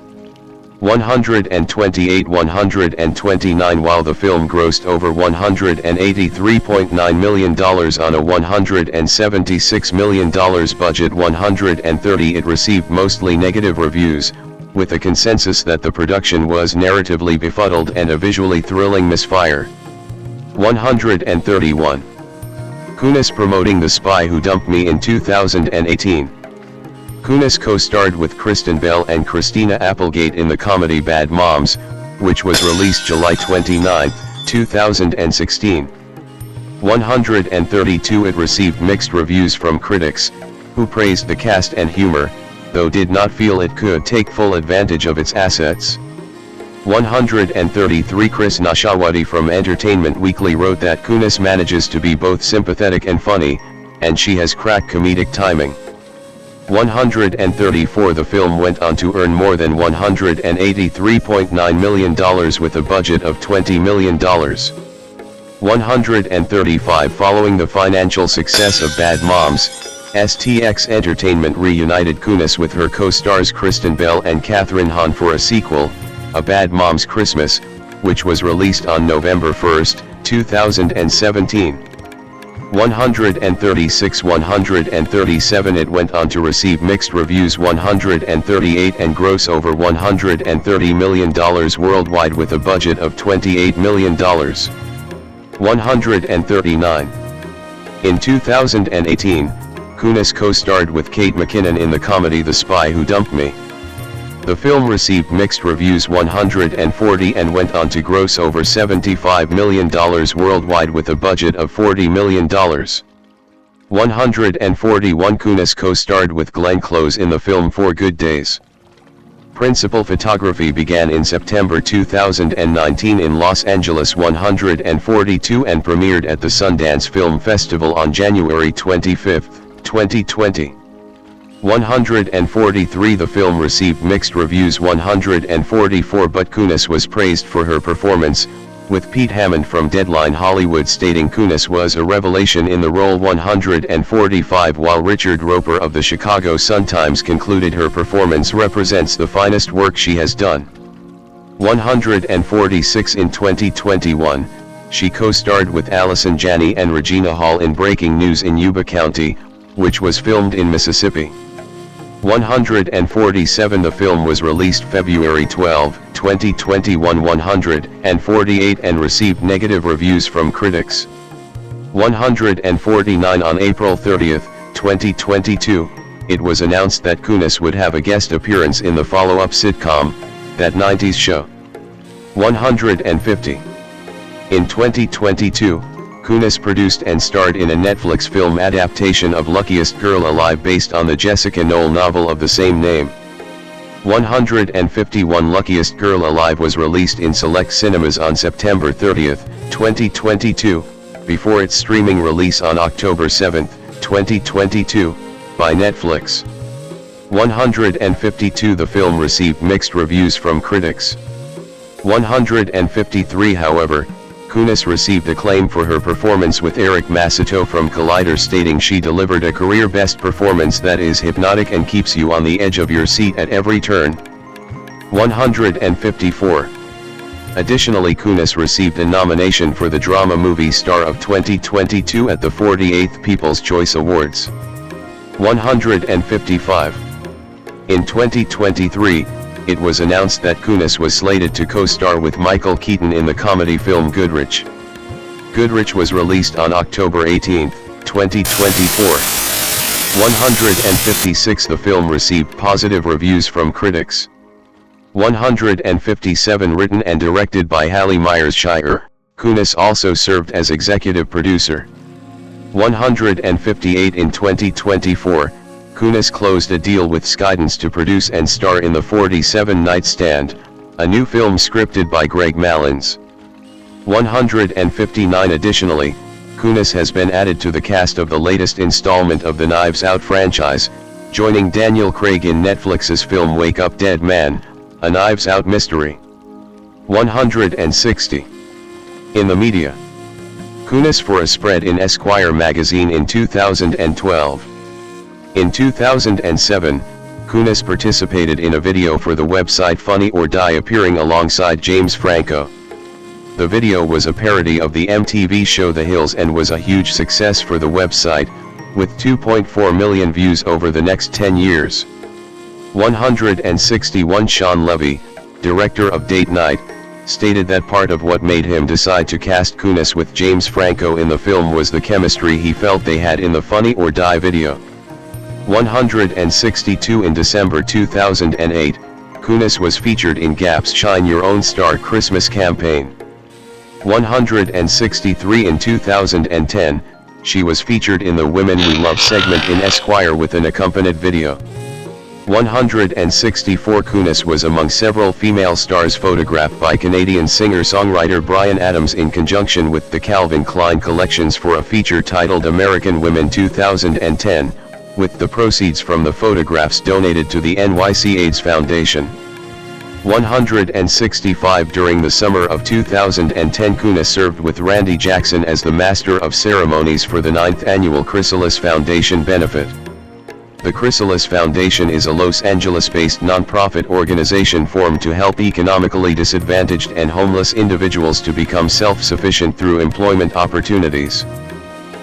128 129 While the film grossed over $183.9 million on a $176 million budget. 130 It received mostly negative reviews, with a consensus that the production was narratively befuddled and a visually thrilling misfire. 131 Kunis promoting The Spy Who Dumped Me in 2018. Kunis co-starred with Kristen Bell and Christina Applegate in the comedy Bad Moms, which was released July 29, 2016. 132 It received mixed reviews from critics, who praised the cast and humor, though did not feel it could take full advantage of its assets. 133 Chris Nashawati from Entertainment Weekly wrote that Kunis manages to be both sympathetic and funny, and she has cracked comedic timing. 134 The film went on to earn more than $183.9 million with a budget of $20 million. 135 Following the financial success of Bad Moms, STX Entertainment reunited Kunis with her co-stars Kristen Bell and Kathryn Hahn for a sequel, A Bad Moms Christmas, which was released on November 1, 2017. 136 137 It went on to receive mixed reviews. 138 And gross over $130 million worldwide with a budget of $28 million. 139 In 2018, Kunis co-starred with Kate McKinnon in the comedy The Spy Who Dumped Me. The film received mixed reviews. 140 And went on to gross over $75 million worldwide with a budget of $40 million. 141 Kunis co-starred with Glenn Close in the film Four Good Days. Principal photography began in September 2019 in Los Angeles. 142 And premiered at the Sundance Film Festival on January 25, 2020. 143 The film received mixed reviews. 144 But Kunis was praised for her performance, with Pete Hammond from Deadline Hollywood stating Kunis was a revelation in the role. 145 While Richard Roper of the Chicago Sun-Times concluded her performance represents the finest work she has done. 146 In 2021, she co-starred with Allison Janney and Regina Hall in Breaking News in Yuba County, which was filmed in Mississippi. 147 The film was released February 12, 2021. 148 And received negative reviews from critics. 149 On April 30, 2022, it was announced that Kunis would have a guest appearance in the follow-up sitcom, That 90s Show. 150 In 2022, Kunis produced and starred in a Netflix film adaptation of Luckiest Girl Alive based on the Jessica Knoll novel of the same name. 151 Luckiest Girl Alive was released in select cinemas on September 30, 2022, before its streaming release on October 7, 2022, by Netflix. 152 The film received mixed reviews from critics. 153 However, Kunis received acclaim for her performance with Eric Massito from Collider, stating she delivered a career-best performance that is hypnotic and keeps you on the edge of your seat at every turn. 154 Additionally, Kunis received a nomination for the Drama Movie Star of 2022 at the 48th People's Choice Awards. 155. In 2023, it was announced that Kunis was slated to co-star with Michael Keaton in the comedy film Goodrich. Goodrich was released on October 18, 2024. 156. The film received positive reviews from critics. 157. Written and directed by Hallie Myers-Shire, Kunis also served as executive producer. 158. In 2024, Kunis closed a deal with Skydance to produce and star in The 47 Night Stand, a new film scripted by Greg Malins. 159. Additionally, Kunis has been added to the cast of the latest installment of the Knives Out franchise, joining Daniel Craig in Netflix's film Wake Up Dead Man, a Knives Out mystery. 160. In the media. Kunis for a spread in Esquire magazine in 2012. In 2007, Kunis participated in a video for the website Funny or Die, appearing alongside James Franco. The video was a parody of the MTV show The Hills and was a huge success for the website, with 2.4 million views over the next 10 years. 161. Sean Levy, director of Date Night, stated that part of what made him decide to cast Kunis with James Franco in the film was the chemistry he felt they had in the Funny or Die video. 162. In December 2008, Kunis was featured in Gap's Shine Your Own Star Christmas campaign. 163. In 2010, she was featured in the Women We Love segment in Esquire with an accompanied video. 164. Kunis was among several female stars photographed by Canadian singer-songwriter Bryan Adams in conjunction with the Calvin Klein collections for a feature titled American Women 2010, with the proceeds from the photographs donated to the NYC AIDS Foundation. 165. During the summer of 2010, Kunis served with Randy Jackson as the Master of Ceremonies for the 9th Annual Chrysalis Foundation benefit. The Chrysalis Foundation is a Los Angeles-based nonprofit organization formed to help economically disadvantaged and homeless individuals to become self-sufficient through employment opportunities.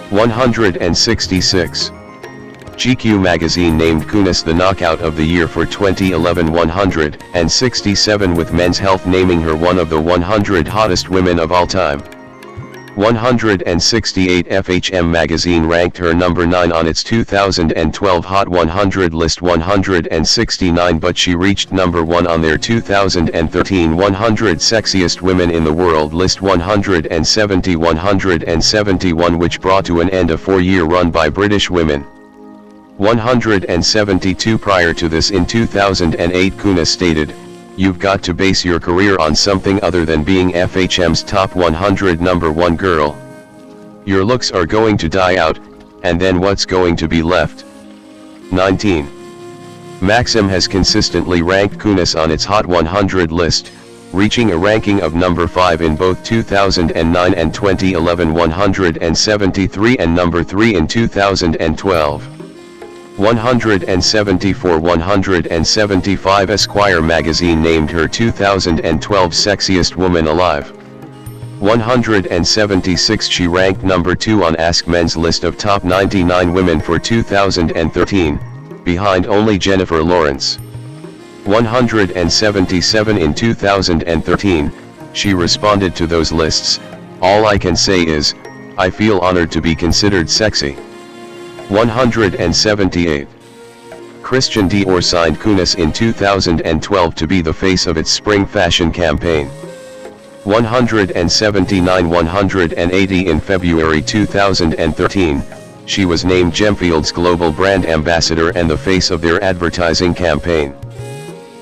166. GQ magazine named Kunis the Knockout of the Year for 2011. 167. With Men's Health naming her one of the 100 hottest women of all time. 168. FHM magazine ranked her number 9 on its 2012 Hot 100 list. 169. But she reached number 1 on their 2013 100 Sexiest Women in the World list. 171, which brought to an end a 4-year run by British women. 172. Prior to this, in 2008, Kunis stated, "You've got to base your career on something other than being FHM's top 100 number 1 girl. Your looks are going to die out, and then what's going to be left?" 19. Maxim has consistently ranked Kunis on its Hot 100 list, reaching a ranking of number 5 in both 2009 and 2011. 173 and number 3 in 2012. 174. 175. Esquire magazine named her 2012 Sexiest Woman Alive. 176. She ranked number 2 on Ask Men's list of top 99 women for 2013, behind only Jennifer Lawrence. 177. In 2013, she responded to those lists, "All I can say is, I feel honored to be considered sexy." 178. Christian Dior signed Kunis in 2012 to be the face of its spring fashion campaign. 179. 180. In February 2013, she was named Gemfield's global brand ambassador and the face of their advertising campaign.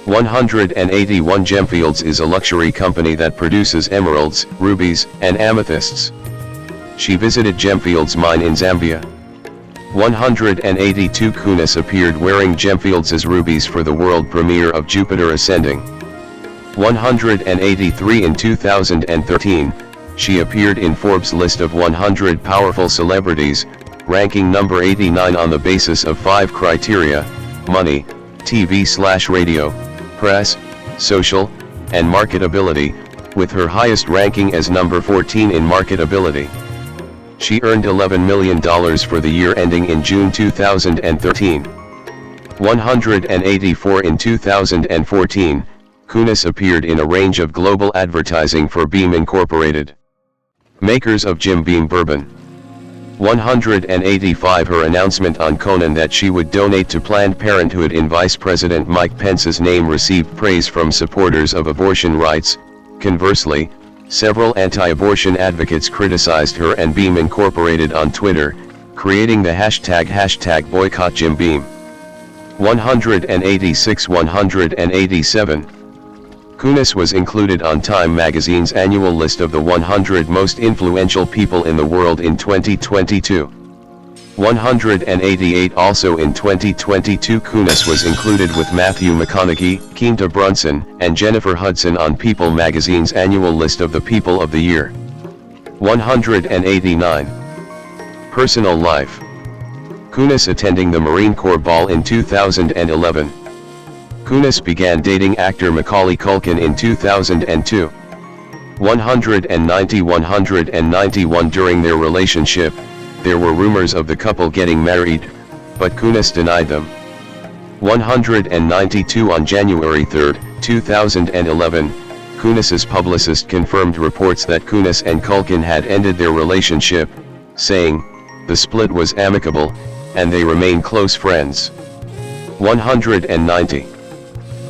181. Gemfields is a luxury company that produces emeralds, rubies, and amethysts. She visited Gemfield's mine in Zambia. 182. Kunis appeared wearing Gemfields' rubies for the world premiere of Jupiter Ascending. 183. In 2013, she appeared in Forbes' list of 100 powerful celebrities, ranking number 89 on the basis of 5 criteria: money, TV/radio, press, social, and marketability, with her highest ranking as number 14 in marketability. She earned $11 million for the year ending in June 2013. 184 in 2014, Kunis appeared in a range of global advertising for Beam Incorporated, makers of Jim Beam Bourbon. 185 Her announcement on Conan that she would donate to Planned Parenthood in Vice President Mike Pence's name received praise from supporters of abortion rights. Conversely, several anti-abortion advocates criticized her and Beam Incorporated on Twitter, creating the hashtag #BoycottJimBeam. 186 187 Kunis was included on Time magazine's annual list of the 100 most influential people in the world in 2022. 188 Also in 2022 Kunis was included with Matthew McConaughey, Quinta Brunson, and Jennifer Hudson on People magazine's annual list of the People of the Year. 189 Personal life. Kunis attending the Marine Corps Ball in 2011. Kunis began dating actor Macaulay Culkin in 2002. 191 During their relationship, there were rumors of the couple getting married, but Kunis denied them. 192 On January 3, 2011, Kunis's publicist confirmed reports that Kunis and Culkin had ended their relationship, saying, "The split was amicable, and they remain close friends." 190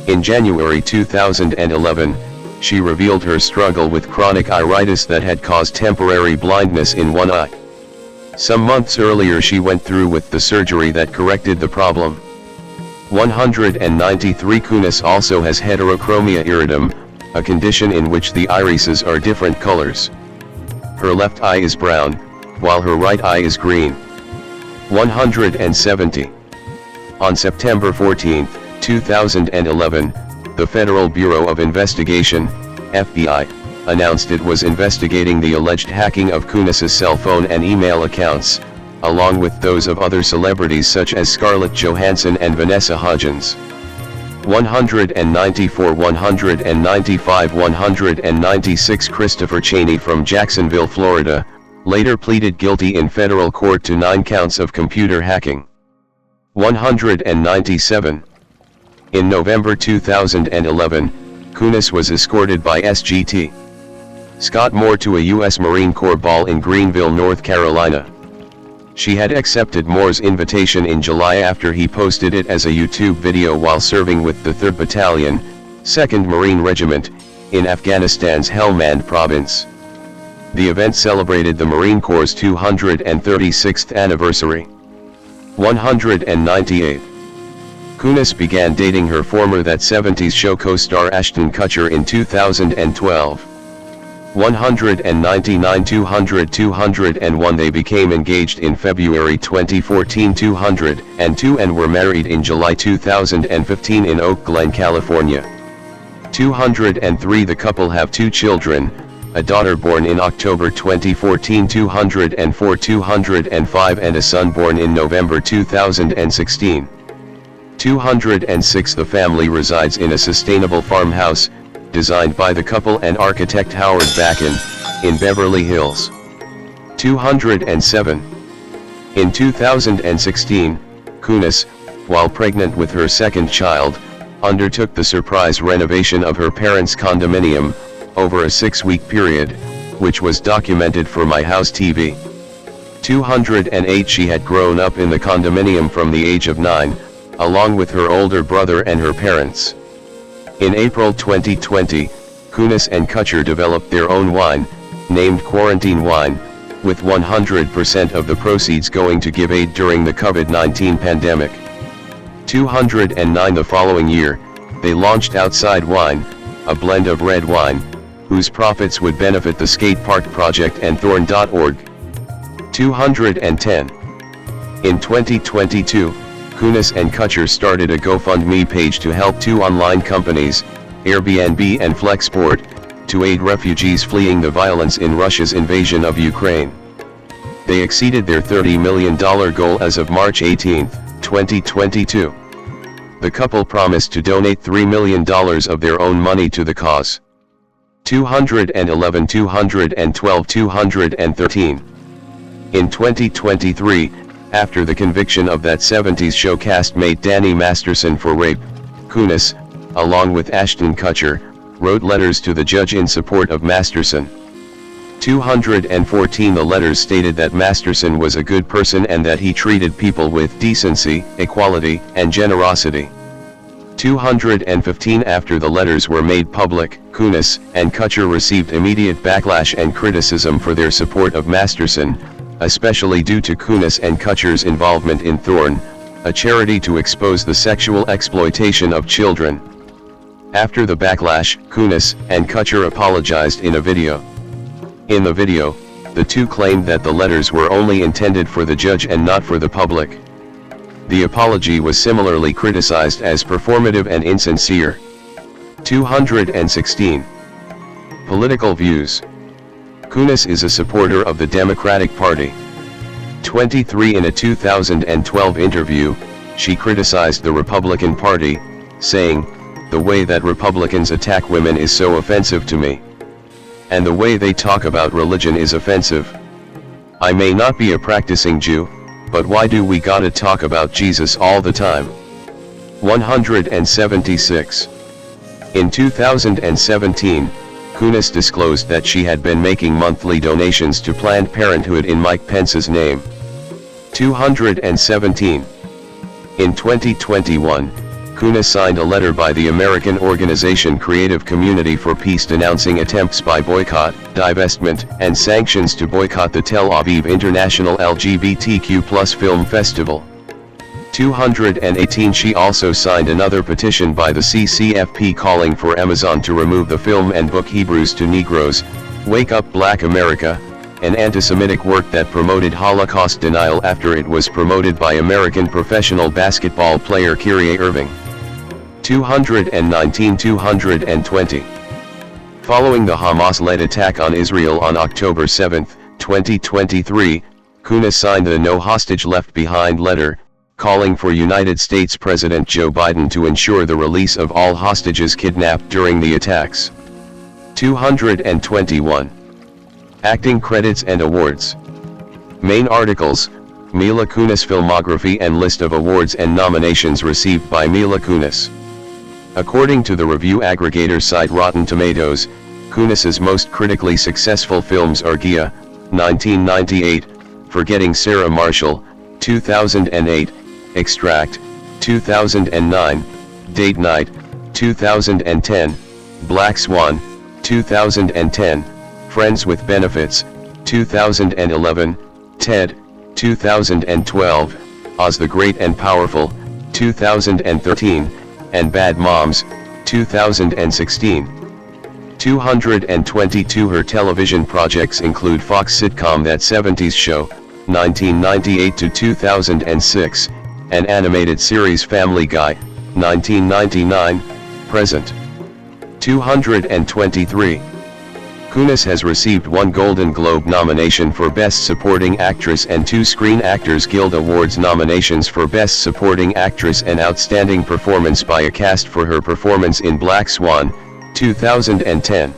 In January 2011, she revealed her struggle with chronic iritis that had caused temporary blindness in one eye. Some months earlier she went through with the surgery that corrected the problem. 193 Kunis also has heterochromia iridum, a condition in which the irises are different colors. Her left eye is brown, while her right eye is green. 170 On September 14, 2011, the Federal Bureau of Investigation, FBI, announced it was investigating the alleged hacking of Kunis's cell phone and email accounts, along with those of other celebrities such as Scarlett Johansson and Vanessa Hudgens. 194 195 196 Christopher Cheney from Jacksonville, Florida, later pleaded guilty in federal court to 9 counts of computer hacking. 197 In November 2011, Kunis was escorted by SGT Scott Moore to a U.S. Marine Corps ball in Greenville, North Carolina. She had accepted Moore's invitation in July after he posted it as a YouTube video while serving with the 3rd Battalion, 2nd Marine Regiment, in Afghanistan's Helmand Province. The event celebrated the Marine Corps' 236th anniversary. 198 Kunis began dating her former That 70s Show co-star Ashton Kutcher in 2012. 199 201 They became engaged in February 2014. 202 and were married in July 2015 in Oak Glen, California. 203 The couple have 2 children, a daughter born in October 2014. 204 205 and a son born in November 2016. 206 The family resides in a sustainable farmhouse, designed by the couple and architect Howard Backen, in Beverly Hills. 207 In 2016, Kunis, while pregnant with her second child, undertook the surprise renovation of her parents' condominium, over a 6-week period, which was documented for My House TV. 208 She had grown up in the condominium from the age of 9, along with her older brother and her parents. In April 2020, Kunis and Kutcher developed their own wine, named Quarantine Wine, with 100% of the proceeds going to give aid during the COVID-19 pandemic. 209 The following year, they launched Outside Wine, a blend of red wine, whose profits would benefit the Skate Park Project and Thorn.org. 210 In 2022, Kunis and Kutcher started a GoFundMe page to help 2 online companies, Airbnb and Flexport, to aid refugees fleeing the violence in Russia's invasion of Ukraine. They exceeded their $30 million goal as of March 18, 2022. The couple promised to donate $3 million of their own money to the cause. 211, 212, 213. In 2023, after the conviction of that 70s show cast mate Danny Masterson for rape, Kunis, along with Ashton Kutcher, wrote letters to the judge in support of Masterson. 214. The letters stated that Masterson was a good person and that he treated people with decency, equality, and generosity. 215. After the letters were made public, Kunis and Kutcher received immediate backlash and criticism for their support of Masterson, especially due to Kunis and Kutcher's involvement in Thorn, a charity to expose the sexual exploitation of children. After the backlash, Kunis and Kutcher apologized in a video. In the video, the two claimed that the letters were only intended for the judge and not for the public. The apology was similarly criticized as performative and insincere. 216. Political views. Kunis is a supporter of the Democratic Party. 23. In a 2012 interview, she criticized the Republican Party, saying, "The way that Republicans attack women is so offensive to me. And the way they talk about religion is offensive. I may not be a practicing Jew, but why do we gotta talk about Jesus all the time?" 176. In 2017, Kunis disclosed that she had been making monthly donations to Planned Parenthood in Mike Pence's name. 217. In 2021, Kunis signed a letter by the American organization Creative Community for Peace denouncing attempts by boycott, divestment, and sanctions to boycott the Tel Aviv International LGBTQ+ Film Festival. 218. She also signed another petition by the CCFP calling for Amazon to remove the film and book Hebrews to Negroes, Wake Up Black America, an anti-Semitic work that promoted Holocaust denial after it was promoted by American professional basketball player Kyrie Irving. 219. 220. Following the Hamas-led attack on Israel on October 7, 2023, Kunis signed the No Hostage Left Behind letter, calling for United States President Joe Biden to ensure the release of all hostages kidnapped during the attacks. 221. Acting credits and awards. Main articles, Mila Kunis filmography and list of awards and nominations received by Mila Kunis. According to the review aggregator site Rotten Tomatoes, Kunis's most critically successful films are Gia, 1998, Forgetting Sarah Marshall, 2008, Extract, 2009, Date Night, 2010, Black Swan, 2010, Friends with Benefits, 2011, Ted, 2012, Oz the Great and Powerful, 2013, and Bad Moms, 2016. 222. Her television projects include Fox sitcom That 70s Show, 1998 to 2006, and animated series Family Guy, 1999, present. 223. Kunis has received 1 Golden Globe nomination for Best Supporting Actress and 2 Screen Actors Guild Awards nominations for Best Supporting Actress and Outstanding Performance by a Cast for her performance in Black Swan, 2010.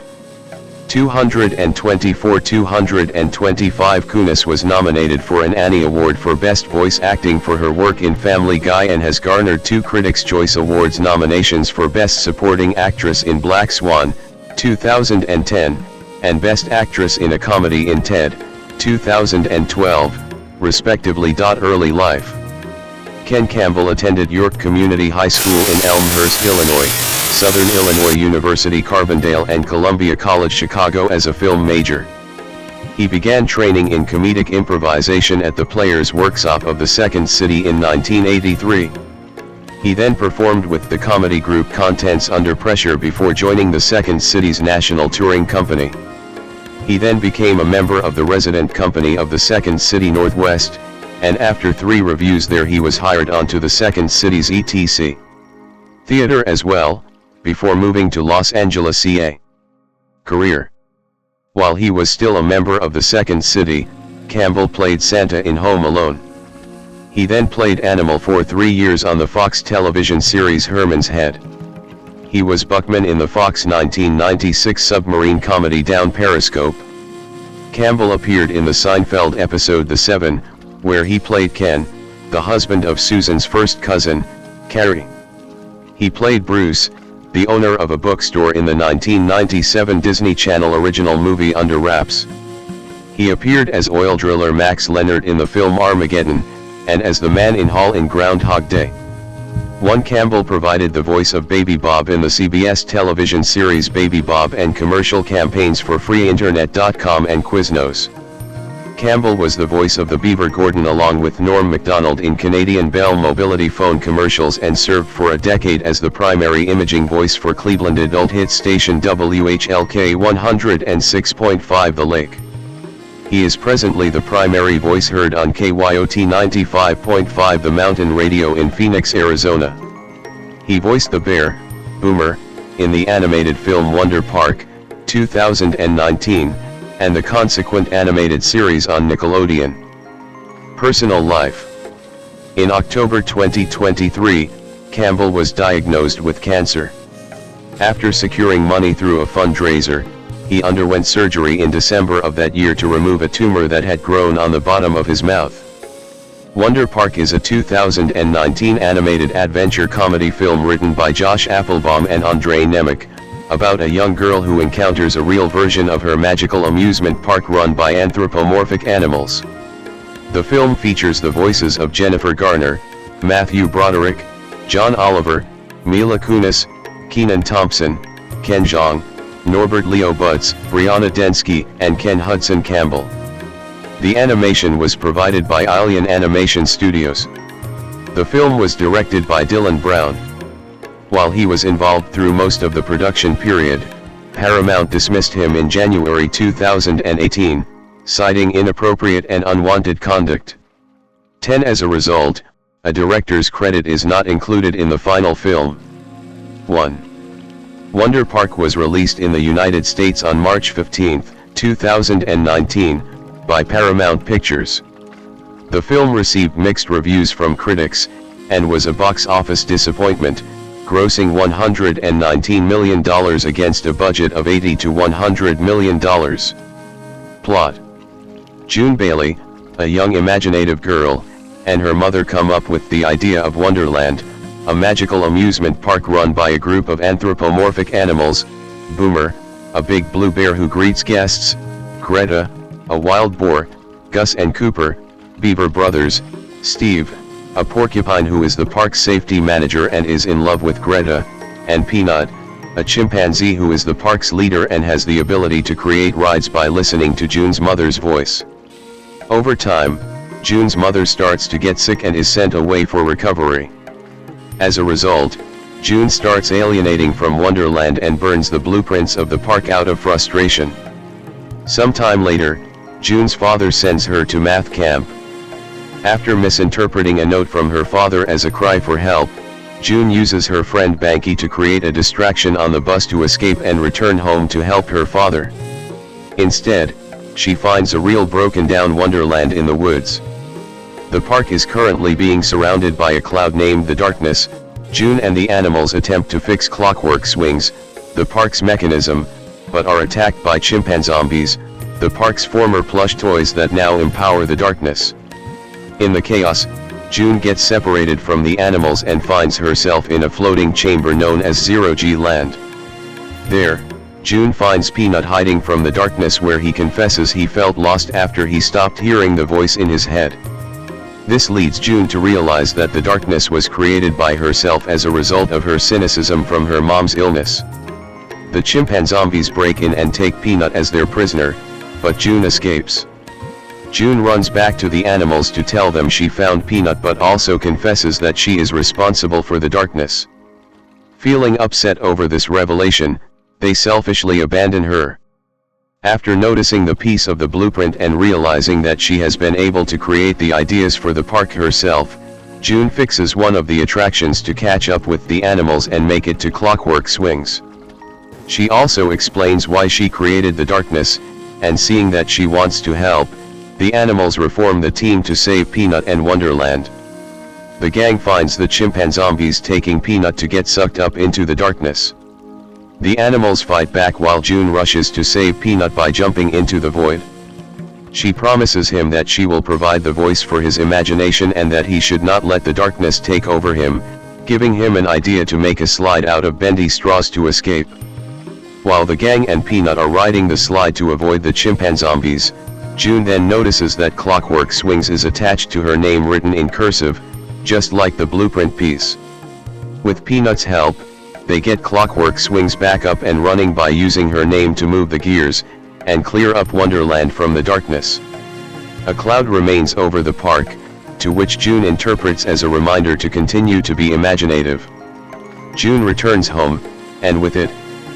224. 225. Kunis was nominated for an Annie Award for Best Voice Acting for her work in Family Guy and has garnered 2 Critics' Choice Awards nominations for Best Supporting Actress in Black Swan, 2010, and Best Actress in a Comedy in Ted, 2012, respectively. Early life. Ken Campbell attended York Community High School in Elmhurst, Illinois, Southern Illinois University Carbondale and Columbia College Chicago as a film major. He began training in comedic improvisation at the Players Workshop of the Second City in 1983. He then performed with the comedy group Contents Under Pressure before joining the Second City's national touring company. He then became a member of the resident company of the Second City Northwest, and after 3 reviews there he was hired onto the Second City's ETC Theater as well, before moving to Los Angeles, CA. Career. While he was still a member of the Second City, Campbell played Santa in Home Alone. He then played Animal for 3 years on the Fox television series Herman's Head. He was Buckman in the Fox 1996 submarine comedy Down Periscope. Campbell appeared in the Seinfeld episode The Seven, where he played Ken, the husband of Susan's first cousin, Carrie. He played Bruce, the owner of a bookstore in the 1997 Disney Channel original movie Under Wraps. He appeared as oil driller Max Leonard in the film Armageddon, and as the man in Hall in Groundhog Day. Campbell provided the voice of Baby Bob in the CBS television series Baby Bob and commercial campaigns for freeinternet.com and Quiznos. Campbell was the voice of the Beaver Gordon along with Norm Macdonald in Canadian Bell mobility phone commercials and served for a decade as the primary imaging voice for Cleveland adult hit station WHLK 106.5 The Lake. He is presently the primary voice heard on KYOT 95.5 The Mountain Radio in Phoenix, Arizona. He voiced the bear, Boomer, in the animated film Wonder Park, 2019, and the consequent animated series on Nickelodeon. Personal life. In October 2023, Campbell was diagnosed with cancer. After securing money through a fundraiser, he underwent surgery in December of that year to remove a tumor that had grown on the bottom of his mouth. Wonder Park is a 2019 animated adventure comedy film written by Josh Applebaum and Andre Nemec, about a young girl who encounters a real version of her magical amusement park run by anthropomorphic animals. The film features the voices of Jennifer Garner, Matthew Broderick, John Oliver, Mila Kunis, Kenan Thompson, Ken Jeong, Norbert Leo Butz, Brianna Densky, and Ken Hudson Campbell. The animation was provided by Alien Animation Studios. The film was directed by Dylan Brown. While he was involved through most of the production period, Paramount dismissed him in January 2018, citing inappropriate and unwanted conduct. As a result, a director's credit is not included in the final film. 1. Wonder Park was released in the United States on March 15, 2019, by Paramount Pictures. The film received mixed reviews from critics, and was a box office disappointment, grossing $119 million against a budget of $80 to $100 million. Plot. June Bailey, a young imaginative girl, and her mother come up with the idea of Wonderland, a magical amusement park run by a group of anthropomorphic animals: Boomer, a big blue bear who greets guests; Greta, a wild boar; Gus and Cooper, beaver brothers; Steve, a porcupine who is the park's safety manager and is in love with Greta; and Peanut, a chimpanzee who is the park's leader and has the ability to create rides by listening to June's mother's voice. Over time, June's mother starts to get sick and is sent away for recovery. As a result, June starts alienating from Wonderland and burns the blueprints of the park out of frustration. Sometime later, June's father sends her to math camp. After misinterpreting a note from her father as a cry for help, June uses her friend Banky to create a distraction on the bus to escape and return home to help her father. Instead, she finds a real broken-down Wonderland in the woods. The park is currently being surrounded by a cloud named the Darkness. June and the animals attempt to fix Clockwork Swings, the park's mechanism, but are attacked by chimpanzombies, the park's former plush toys that now empower the Darkness. In the chaos, June gets separated from the animals and finds herself in a floating chamber known as Zero-G Land. There, June finds Peanut hiding from the Darkness, where he confesses he felt lost after he stopped hearing the voice in his head. This leads June to realize that the Darkness was created by herself as a result of her cynicism from her mom's illness. The chimpanzombies break in and take Peanut as their prisoner, but June escapes. June runs back to the animals to tell them she found Peanut, but also confesses that she is responsible for the Darkness. Feeling upset over this revelation, they selfishly abandon her. After noticing the piece of the blueprint and realizing that she has been able to create the ideas for the park herself, June fixes one of the attractions to catch up with the animals and make it to Clockwork Swings. She also explains why she created the Darkness, and seeing that she wants to help, the animals reform the team to save Peanut and Wonderland. The gang finds the chimpanzombies taking Peanut to get sucked up into the Darkness. The animals fight back while June rushes to save Peanut by jumping into the void. She promises him that she will provide the voice for his imagination and that he should not let the darkness take over him, giving him an idea to make a slide out of bendy straws to escape. While the gang and Peanut are riding the slide to avoid the chimpanzombies, June then notices that Clockwork Swings is attached to her name written in cursive, just like the blueprint piece. With Peanut's help, they get Clockwork Swings back up and running by using her name to move the gears, and clear up Wonderland from the darkness. A cloud remains over the park, to which June interprets as a reminder to continue to be imaginative. June returns home, and with it,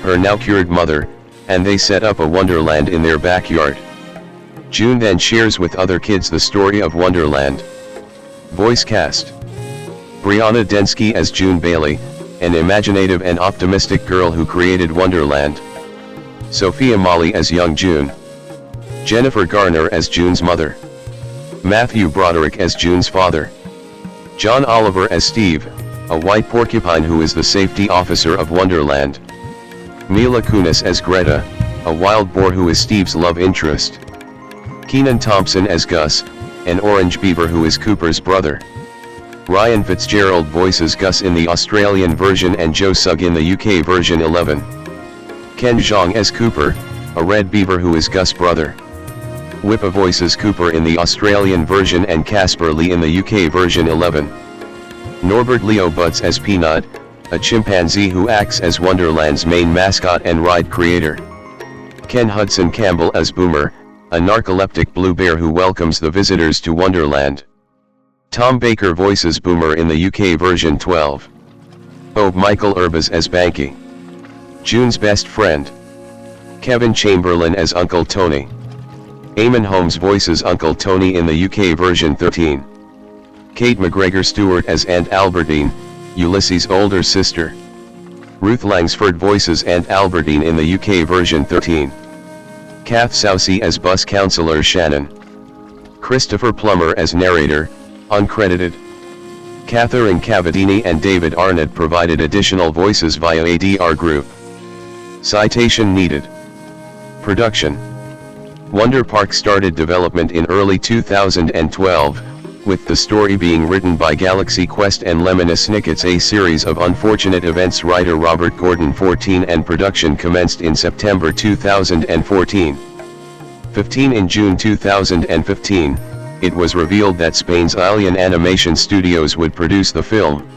her now cured mother, and they set up a Wonderland in their backyard. June then shares with other kids the story of Wonderland. Voice cast: Brianna Densky as June Bailey, an imaginative and optimistic girl who created Wonderland. Sophia Molly as young June. Jennifer Garner as June's mother. Matthew Broderick as June's father. John Oliver as Steve, a white porcupine who is the safety officer of Wonderland. Mila Kunis as Greta, a wild boar who is Steve's love interest. Kenan Thompson as Gus, an orange beaver who is Cooper's brother. Ryan Fitzgerald voices Gus in the Australian version and Joe Sugg in the UK version 11. Ken Jeong as Cooper, a red beaver who is Gus' brother. Wippa voices Cooper in the Australian version and Casper Lee in the UK version 11. Norbert Leo Butts as Peanut, a chimpanzee who acts as Wonderland's main mascot and ride creator. Ken Hudson Campbell as Boomer, a narcoleptic blue bear who welcomes the visitors to Wonderland. Tom Baker voices Boomer in the UK version 12. Michael Urbas as Banky, June's best friend. Kevin Chamberlain as Uncle Tony. Eamon Holmes voices Uncle Tony in the UK version 13. Kate McGregor Stewart as Aunt Albertine, Ulysses' older sister. Ruth Langsford voices Aunt Albertine in the UK version 13. Kath Soucy as bus counselor Shannon. Christopher Plummer as narrator, uncredited. Catherine Cavadini and David Arnott provided additional voices via ADR Group. Citation needed. Production. Wonder Park started development in early 2012, with the story being written by Galaxy Quest and Lemony Snicket's A Series of Unfortunate Events writer Robert Gordon 14, and production commenced in September 2014. 15 In June 2015, it was revealed that Spain's Alien Animation Studios would produce the film.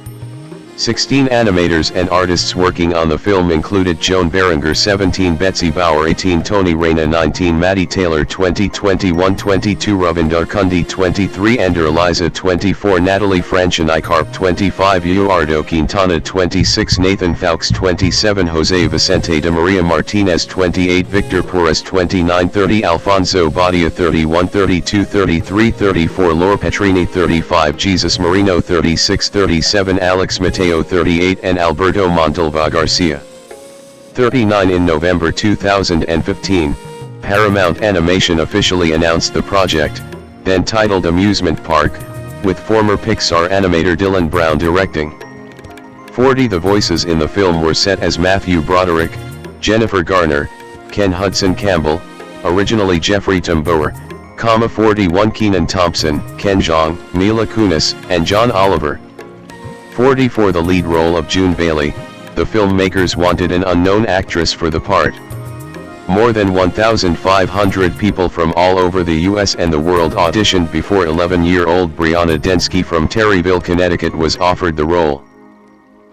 16 animators and artists working on the film included Joan Berenger 17, Betsy Bauer 18, Tony Reyna 19, Maddie Taylor 20, 21, 22, Ravinder Kundi 23, Ender Liza 24, Natalie Franchenicarp 25, Eduardo Quintana 26, Nathan Fowkes 27, Jose Vicente de Maria Martinez 28, Victor Porras 29, 30, Alfonso Badia 31, 32, 33, 34, Laura Petrini 35, Jesus Marino 36, 37, Alex Mateo 38 and Alberto Montalva Garcia 39. In November 2015, Paramount Animation officially announced the project, then titled Amusement Park, with former Pixar animator Dylan Brown directing. 40 The voices in the film were set as Matthew Broderick, Jennifer Garner, Ken Hudson Campbell, originally Jeffrey Tambor, 41 Kenan Thompson, Ken Jeong, Mila Kunis, and John Oliver. 40 For the lead role of June Bailey, the filmmakers wanted an unknown actress for the part. More than 1,500 people from all over the US and the world auditioned before 11-year-old Brianna Densky from Terryville, Connecticut was offered the role.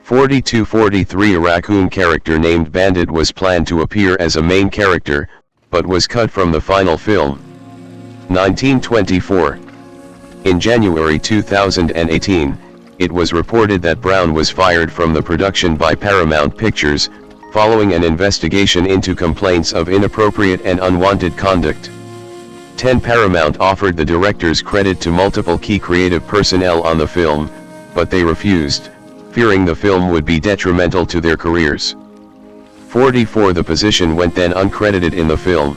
42-43 A raccoon character named Bandit was planned to appear as a main character, but was cut from the final film. 1924. In January 2018, it was reported that Brown was fired from the production by Paramount Pictures, following an investigation into complaints of inappropriate and unwanted conduct. 10 Paramount offered the director's credit to multiple key creative personnel on the film, but they refused, fearing the film would be detrimental to their careers. 44 The position went then uncredited in the film.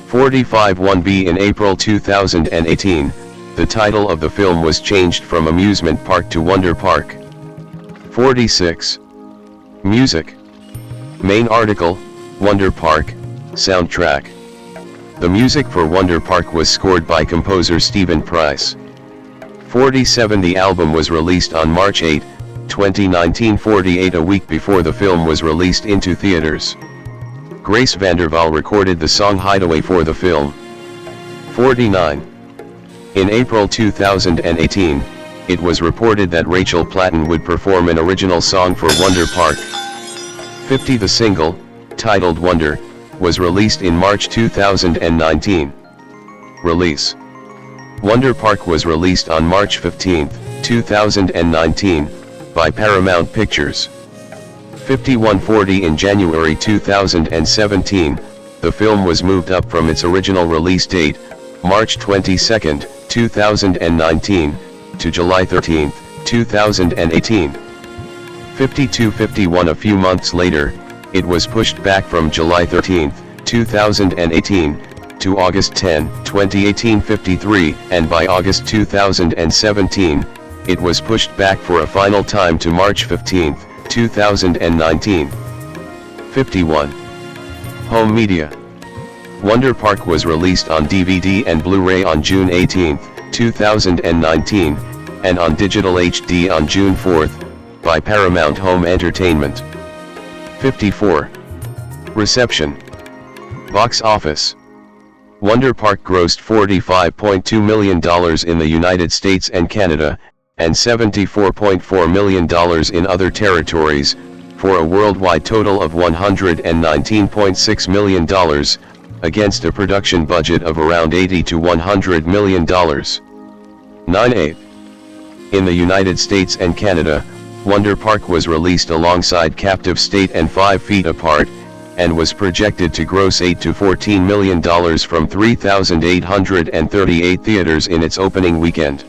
45 1B In April 2018, the title of the film was changed from Amusement Park to Wonder Park. 46. Music. Main article, Wonder Park, soundtrack. The music for Wonder Park was scored by composer Stephen Price. 47. The album was released on March 8, 2019, 48 a week before the film was released into theaters. Grace Vanderwaal recorded the song Hideaway for the film. 49. In April 2018, it was reported that Rachel Platten would perform an original song for Wonder Park. 50. The single, titled Wonder, was released in March 2019. Release. Wonder Park was released on March 15, 2019, by Paramount Pictures. 5140 In January 2017, the film was moved up from its original release date, March 22, 2019, to July 13, 2018. 5251 A few months later, it was pushed back from July 13, 2018, to August 10, 2018. 53, and by August 2017, it was pushed back for a final time to March 15, 2019. 51. Home media. Wonder Park was released on DVD and Blu-ray on June 18, 2019, and on digital HD on June 4, by Paramount Home Entertainment. 54. Reception. Box office. Wonder Park grossed $45.2 million in the United States and Canada, and $74.4 million in other territories, for a worldwide total of $119.6 million, against a production budget of around $80 to $100 million. 9/8. In the United States and Canada, Wonder Park was released alongside Captive State and 5 Feet Apart, and was projected to gross $8 to $14 million from 3,838 theaters in its opening weekend.